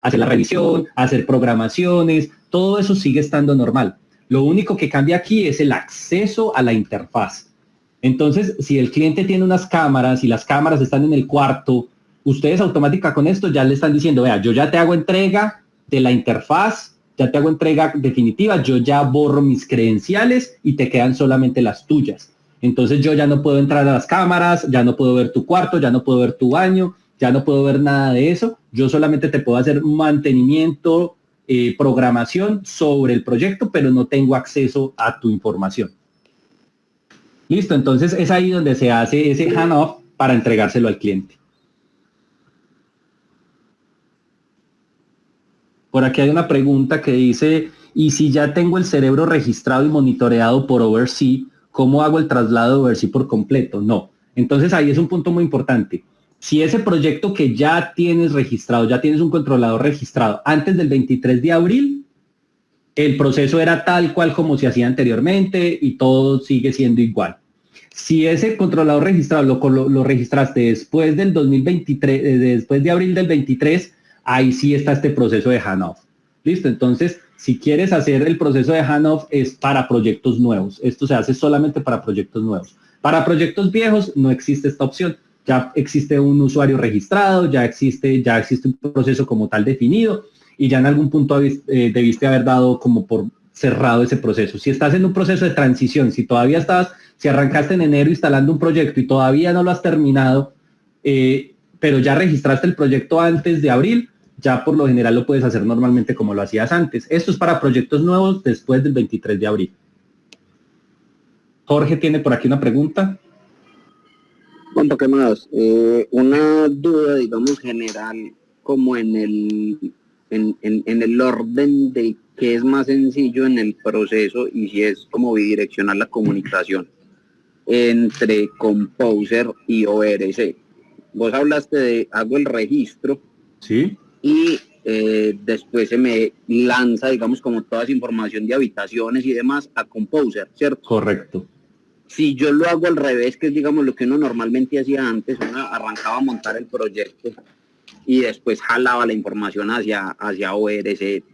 hacer la revisión, hacer programaciones, todo eso sigue estando normal. Lo único que cambia aquí es el acceso a la interfaz. Entonces, si el cliente tiene unas cámaras y las cámaras están en el cuarto, ustedes automática con esto ya le están diciendo, vea, yo ya te hago entrega de la interfaz, ya te hago entrega definitiva, yo ya borro mis credenciales y te quedan solamente las tuyas. Entonces yo ya no puedo entrar a las cámaras, ya no puedo ver tu cuarto, ya no puedo ver tu baño, ya no puedo ver nada de eso. Yo solamente te puedo hacer mantenimiento, programación sobre el proyecto, pero no tengo acceso a tu información. Listo, entonces es ahí donde se hace ese handoff para entregárselo al cliente. Por aquí hay una pregunta que dice, ¿y si ya tengo el cerebro registrado y monitoreado por oversea, cómo hago el traslado de oversea por completo? No. Entonces ahí es un punto muy importante. Si ese proyecto que ya tienes registrado, ya tienes un controlador registrado antes del 23 de abril, el proceso era tal cual como se hacía anteriormente y todo sigue siendo igual. Si ese controlador registrado lo registraste después del 2023, después de abril del 23, ahí sí está este proceso de handoff. ¿Listo? Entonces, si quieres hacer el proceso de handoff es para proyectos nuevos. Esto se hace solamente para proyectos nuevos. Para proyectos viejos no existe esta opción. Ya existe un usuario registrado, ya existe un proceso como tal definido y ya en algún punto debiste haber dado como por cerrado ese proceso. Si estás en un proceso de transición, si arrancaste en enero instalando un proyecto y todavía no lo has terminado, pero ya registraste el proyecto antes de abril, ya por lo general lo puedes hacer normalmente como lo hacías antes. Esto es para proyectos nuevos después del 23 de abril. Jorge tiene por aquí una pregunta. ¿Cuánto que más? Una duda, digamos, general, como en el orden de qué es más sencillo en el proceso y si es como bidireccional la comunicación entre Composer y ORC. Vos hablaste de hago el registro. Sí. Y después se me lanza, digamos, como toda esa información de habitaciones y demás a Composer, ¿cierto? Correcto. Si yo lo hago al revés, que es, digamos, lo que uno normalmente hacía antes, uno arrancaba a montar el proyecto y después jalaba la información hacia ORC,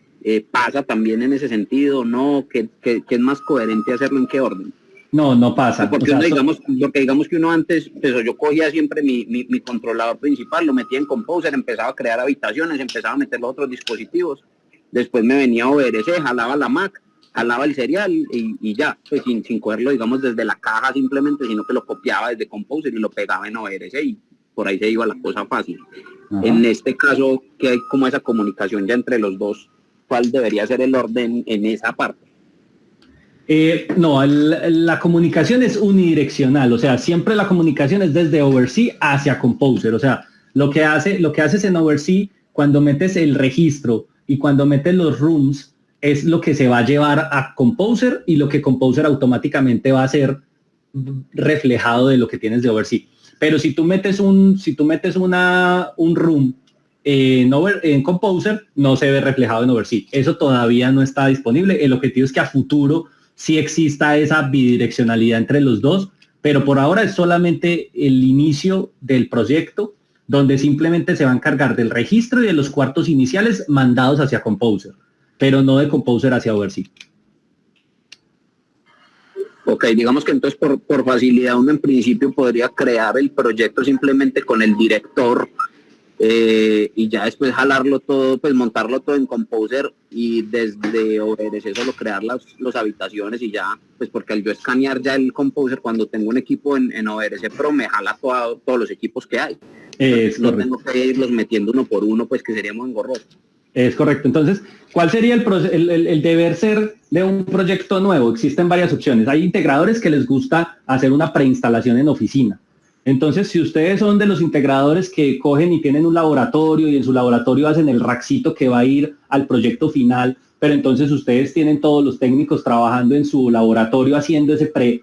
¿pasa también en ese sentido? ¿No? ¿Qué es más coherente hacerlo en qué orden? No pasa. Porque digamos que uno antes, pues, yo cogía siempre mi controlador principal, lo metía en Composer, empezaba a crear habitaciones, empezaba a meter los otros dispositivos, después me venía ORC, jalaba la Mac, jalaba el serial y ya, pues sin cogerlo, digamos, desde la caja simplemente, sino que lo copiaba desde Composer y lo pegaba en ORC y por ahí se iba la cosa fácil. Ajá. En este caso, que hay como esa comunicación ya entre los dos, ¿cuál debería ser el orden en esa parte? No, la comunicación es unidireccional, o sea, siempre la comunicación es desde OverC hacia Composer, o sea, lo que haces en OverC cuando metes el registro y cuando metes los rooms es lo que se va a llevar a Composer y lo que Composer automáticamente va a ser reflejado de lo que tienes de OverC. Pero si tú metes un room en Composer, no se ve reflejado en OverC. Eso todavía no está disponible. El objetivo es que a futuro sí exista esa bidireccionalidad entre los dos, pero por ahora es solamente el inicio del proyecto, donde simplemente se va a encargar del registro y de los cuartos iniciales mandados hacia Composer, pero no de Composer hacia OverC. Ok, digamos que entonces por facilidad uno en principio podría crear el proyecto simplemente con el director y ya después jalarlo todo, pues montarlo todo en Composer y desde ORC solo crear las habitaciones y ya, pues porque al yo escanear ya el Composer cuando tengo un equipo en ORC Pro me jala todos los equipos que hay. No tengo que irlos metiendo uno por uno, pues que sería muy engorroso. Es correcto. Entonces, ¿cuál sería el deber ser de un proyecto nuevo? Existen varias opciones. Hay integradores que les gusta hacer una preinstalación en oficina. Entonces, si ustedes son de los integradores que cogen y tienen un laboratorio y en su laboratorio hacen el rackcito que va a ir al proyecto final, pero entonces ustedes tienen todos los técnicos trabajando en su laboratorio haciendo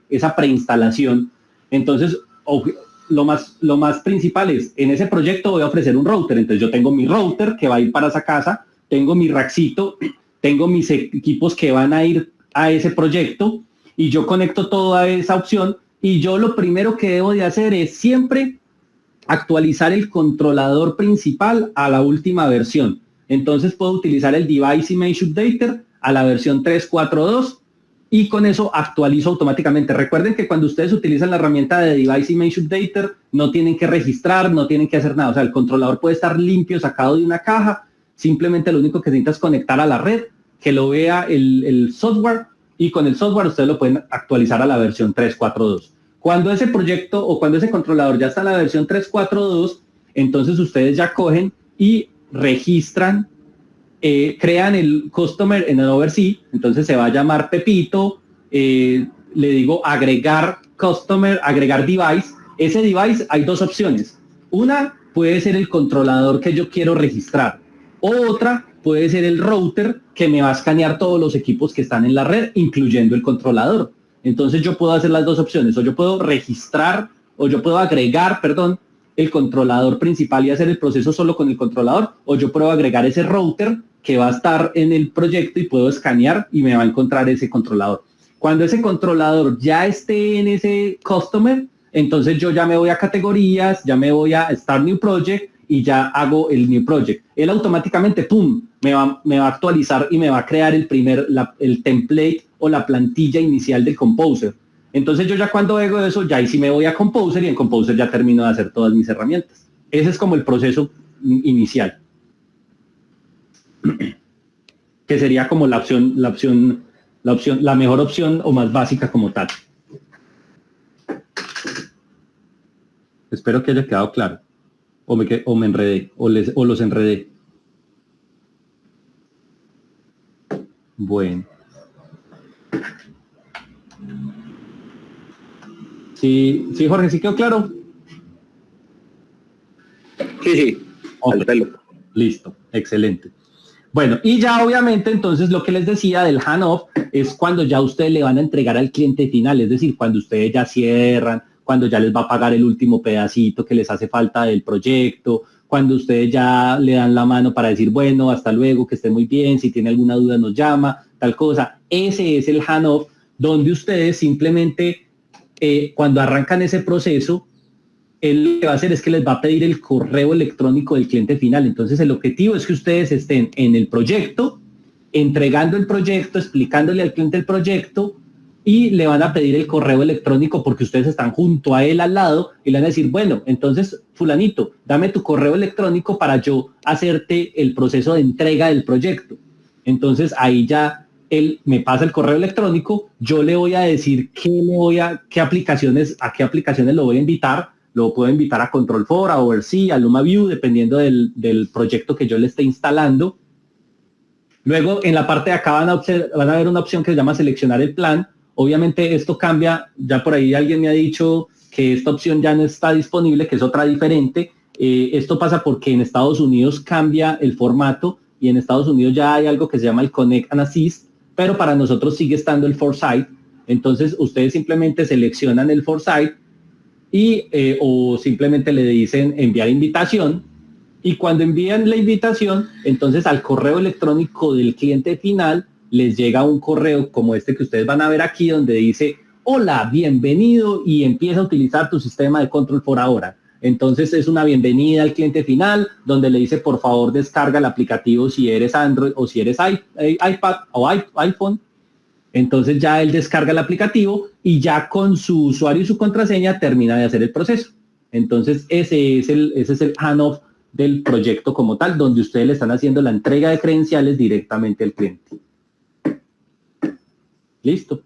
esa preinstalación, entonces lo más principal es, en ese proyecto voy a ofrecer un router, entonces yo tengo mi router que va a ir para esa casa, tengo mi rackcito, tengo mis equipos que van a ir a ese proyecto y yo conecto toda esa opción y yo lo primero que debo de hacer es siempre actualizar el controlador principal a la última versión. Entonces puedo utilizar el Device Image Updater a la versión 3.4.2 y con eso actualizo automáticamente. Recuerden que cuando ustedes utilizan la herramienta de Device Image Updater no tienen que registrar, no tienen que hacer nada. O sea, el controlador puede estar limpio, sacado de una caja. Simplemente lo único que necesita es conectar a la red, que lo vea el software y con el software ustedes lo pueden actualizar a la versión 3.4.2. Cuando ese proyecto o cuando ese controlador ya está en la versión 3.4.2, entonces ustedes ya cogen y registran, crean el customer en el OverC, entonces se va a llamar Pepito, le digo agregar customer, agregar device. Ese device hay dos opciones. Una puede ser el controlador que yo quiero registrar. Otra puede ser el router que me va a escanear todos los equipos que están en la red, incluyendo el controlador. Entonces yo puedo hacer las dos opciones, o yo puedo registrar, o yo puedo agregar, el controlador principal y hacer el proceso solo con el controlador, o yo puedo agregar ese router que va a estar en el proyecto y puedo escanear y me va a encontrar ese controlador. Cuando ese controlador ya esté en ese customer, entonces yo ya me voy a categorías, ya me voy a Start New Project y ya hago el New Project. Él automáticamente, ¡pum!, me va a actualizar y me va a crear el template o la plantilla inicial del Composer. Entonces yo ya cuando hago eso, ya ahí sí me voy a Composer y en Composer ya termino de hacer todas mis herramientas. Ese es como el proceso inicial. Que sería como la mejor opción o más básica como tal. Espero que haya quedado claro. O me enredé, o los enredé. Bueno. Sí, Jorge, ¿sí quedó claro? Sí. Okay. Listo, excelente. Bueno, y ya obviamente entonces lo que les decía del handoff es cuando ya ustedes le van a entregar al cliente final, es decir, cuando ustedes ya cierran, cuando ya les va a pagar el último pedacito que les hace falta del proyecto, cuando ustedes ya le dan la mano para decir, bueno, hasta luego, que esté muy bien, si tiene alguna duda nos llama, tal cosa. Ese es el handoff donde ustedes simplemente, cuando arrancan ese proceso, él lo que va a hacer es que les va a pedir el correo electrónico del cliente final. Entonces el objetivo es que ustedes estén en el proyecto, entregando el proyecto, explicándole al cliente el proyecto y le van a pedir el correo electrónico porque ustedes están junto a él al lado y le van a decir, bueno, entonces fulanito, dame tu correo electrónico para yo hacerte el proceso de entrega del proyecto. Entonces ahí ya él me pasa el correo electrónico, yo le voy a decir a qué aplicaciones lo voy a invitar. Lo puedo invitar a Control4, a Oversea, a LumaView, dependiendo del proyecto que yo le esté instalando. Luego, en la parte de acá van a ver una opción que se llama seleccionar el plan. Obviamente esto cambia, ya por ahí alguien me ha dicho que esta opción ya no está disponible, que es otra diferente. Esto pasa porque en Estados Unidos cambia el formato y en Estados Unidos ya hay algo que se llama el Connect and Assist, pero para nosotros sigue estando el Foresight. Entonces, ustedes simplemente seleccionan el Foresight y o simplemente le dicen enviar invitación, y cuando envían la invitación, entonces al correo electrónico del cliente final les llega un correo como este que ustedes van a ver aquí, donde dice hola, bienvenido y empieza a utilizar tu sistema de control por ahora. Entonces es una bienvenida al cliente final, donde le dice por favor descarga el aplicativo si eres Android o si eres iPad o iPhone. Entonces ya él descarga el aplicativo y ya con su usuario y su contraseña termina de hacer el proceso. Entonces ese es el handoff del proyecto como tal, donde ustedes le están haciendo la entrega de credenciales directamente al cliente. Listo.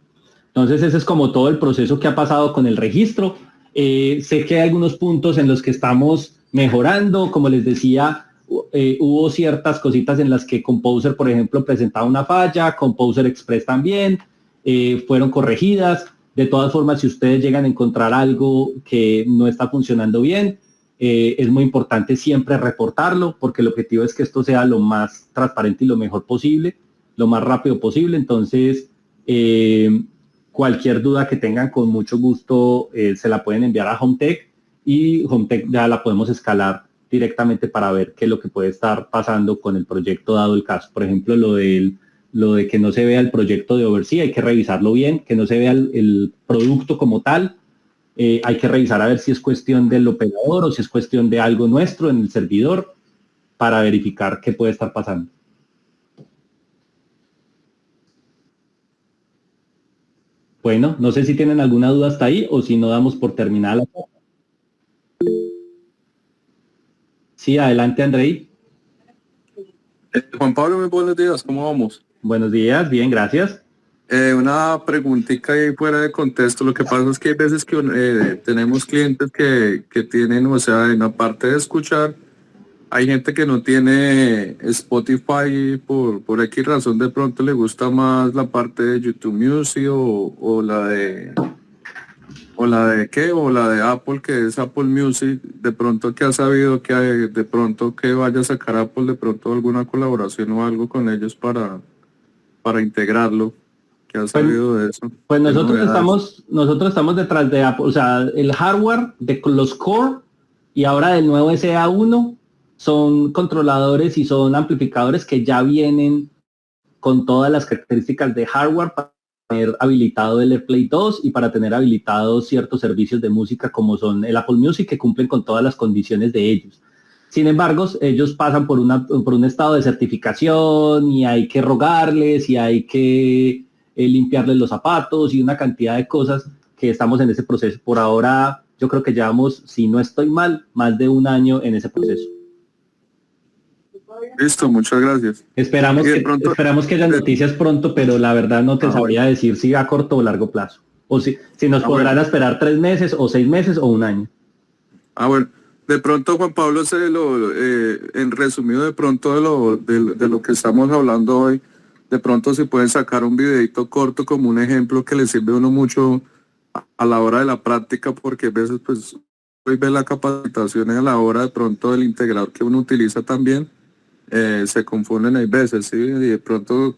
Entonces ese es como todo el proceso que ha pasado con el registro. Sé que hay algunos puntos en los que estamos mejorando, como les decía, hubo ciertas cositas en las que Composer, por ejemplo, presentaba una falla, Composer Express también, fueron corregidas. De todas formas, si ustedes llegan a encontrar algo que no está funcionando bien, es muy importante siempre reportarlo, porque el objetivo es que esto sea lo más transparente y lo mejor posible, lo más rápido posible. Entonces, cualquier duda que tengan, con mucho gusto se la pueden enviar a HomeTech, y HomeTech ya la podemos escalar directamente para ver qué es lo que puede estar pasando con el proyecto dado el caso. Por ejemplo, lo de que no se vea el proyecto de Oversea, hay que revisarlo bien, que no se vea el producto como tal. Hay que revisar a ver si es cuestión del operador o si es cuestión de algo nuestro en el servidor, para verificar qué puede estar pasando. Bueno, no sé si tienen alguna duda hasta ahí o si no damos por terminada la parte. Sí, adelante, Andrei. Juan Pablo, muy buenos días, ¿cómo vamos? Buenos días, bien, gracias. Una preguntita ahí fuera de contexto. Lo que pasa es que hay veces que tenemos clientes que tienen, o sea, en la parte de escuchar, hay gente que no tiene Spotify por X razón, de pronto le gusta más la parte de YouTube Music o la de Apple, que es Apple Music. De pronto, que ha sabido que de pronto que vaya a sacar Apple, de pronto alguna colaboración o algo con ellos para integrarlo. ¿Qué has sabido de eso? Pues nosotros estamos detrás de Apple, o sea, el hardware de los Core y ahora del nuevo SA1 son controladores y son amplificadores que ya vienen con todas las características de hardware para tener habilitado el AirPlay 2 y para tener habilitados ciertos servicios de música como son el Apple Music, que cumplen con todas las condiciones de ellos. Sin embargo, ellos pasan por un estado de certificación y hay que rogarles y hay que limpiarles los zapatos y una cantidad de cosas que estamos en ese proceso. Por ahora, yo creo que llevamos, si no estoy mal, más de un año en ese proceso. Listo, muchas gracias. Esperamos que haya noticias pronto, pero la verdad no te sabría decir si a corto o largo plazo. O si nos podrán esperar 3 meses o 6 meses o un año. Bueno. De pronto, Juan Pablo, en resumido de pronto de lo que estamos hablando hoy, de pronto se puede sacar un videito corto como un ejemplo que le sirve a uno mucho a la hora de la práctica, porque a veces pues hoy ve la capacitación a la hora de pronto del integrador que uno utiliza también, se confunden hay veces, ¿sí? Y de pronto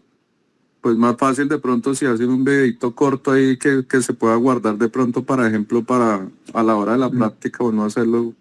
pues más fácil de pronto si hacen un videito corto ahí que se pueda guardar de pronto, para ejemplo, para a la hora de la práctica, o no hacerlo.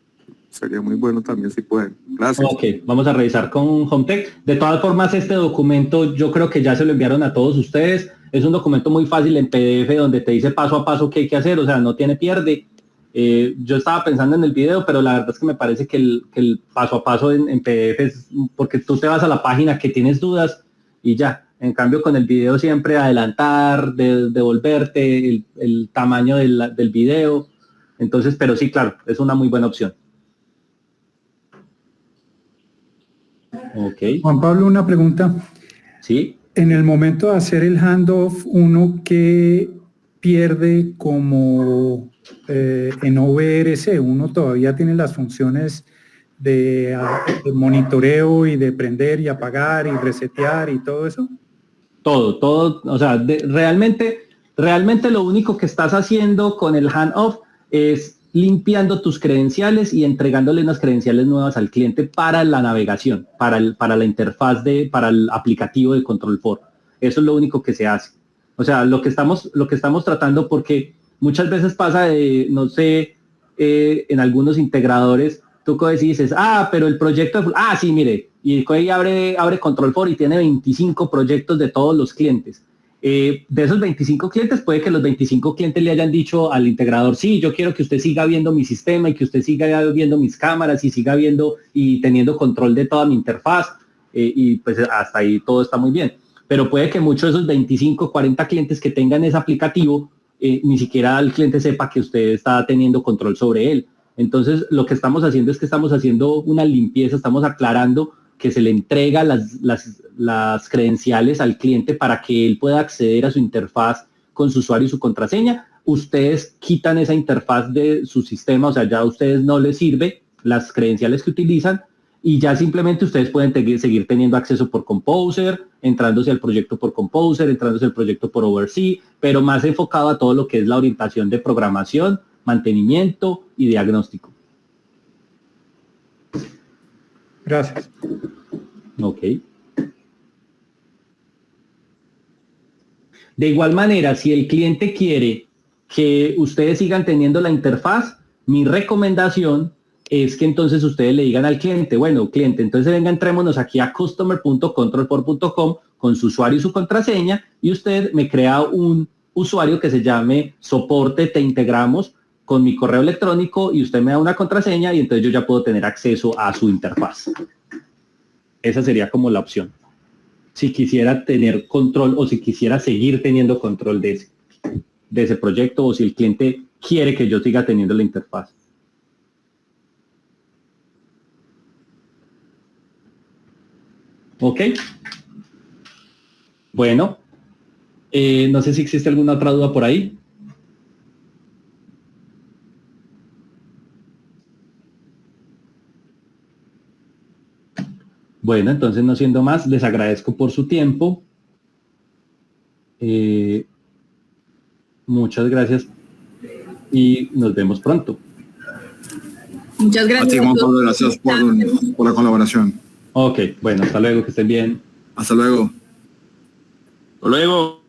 Sería muy bueno también si pueden. Gracias. Ok, vamos a revisar con HomeTech. De todas formas, este documento yo creo que ya se lo enviaron a todos ustedes. Es un documento muy fácil en PDF donde te dice paso a paso qué hay que hacer, o sea, no tiene pierde. Yo estaba pensando en el video, pero la verdad es que me parece que el paso a paso en PDF es porque tú te vas a la página que tienes dudas y ya. En cambio, con el video siempre adelantar, devolverte, el tamaño del video. Entonces, pero sí, claro, es una muy buena opción. Ok. Juan Pablo, una pregunta. Sí. En el momento de hacer el handoff, uno que pierde como en OVRC, uno todavía tiene las funciones de monitoreo y de prender y apagar y resetear y todo eso. Todo, o sea, realmente lo único que estás haciendo con el handoff es limpiando tus credenciales y entregándole unas credenciales nuevas al cliente para la navegación, para la interfaz para el aplicativo de Control 4. Eso es lo único que se hace. O sea, lo que estamos tratando, porque muchas veces pasa de, no sé, en algunos integradores, tú dices, pero el proyecto, sí, mire, y abre Control 4 y tiene 25 proyectos de todos los clientes. De esos 25 clientes, puede que los 25 clientes le hayan dicho al integrador, sí, yo quiero que usted siga viendo mi sistema y que usted siga viendo mis cámaras y siga viendo y teniendo control de toda mi interfaz, y pues hasta ahí todo está muy bien. Pero puede que muchos de esos 25, 40 clientes que tengan ese aplicativo, ni siquiera el cliente sepa que usted está teniendo control sobre él. Entonces, lo que estamos haciendo es que estamos haciendo una limpieza, estamos aclarando que se le entrega las credenciales al cliente para que él pueda acceder a su interfaz con su usuario y su contraseña. Ustedes quitan esa interfaz de su sistema, o sea, ya a ustedes no les sirve las credenciales que utilizan y ya simplemente ustedes pueden seguir teniendo acceso por Composer, entrándose al proyecto por Composer, entrándose al proyecto por Oversea, pero más enfocado a todo lo que es la orientación de programación, mantenimiento y diagnóstico. Gracias. Ok. De igual manera, si el cliente quiere que ustedes sigan teniendo la interfaz, mi recomendación es que entonces ustedes le digan al cliente, bueno, cliente, entonces venga, entrémonos aquí a customer.control4.com con su usuario y su contraseña y usted me crea un usuario que se llame soporte, te integramos con mi correo electrónico y usted me da una contraseña y entonces yo ya puedo tener acceso a su interfaz. Esa sería como la opción. Si quisiera tener control o si quisiera seguir teniendo control de ese proyecto o si el cliente quiere que yo siga teniendo la interfaz. ¿Ok? Bueno, no sé si existe alguna otra duda por ahí. Bueno, entonces no siendo más, les agradezco por su tiempo. Muchas gracias y nos vemos pronto. Muchas gracias. A ti, Juan Pablo, gracias por la colaboración. Ok, bueno, hasta luego, que estén bien. Hasta luego. Hasta luego.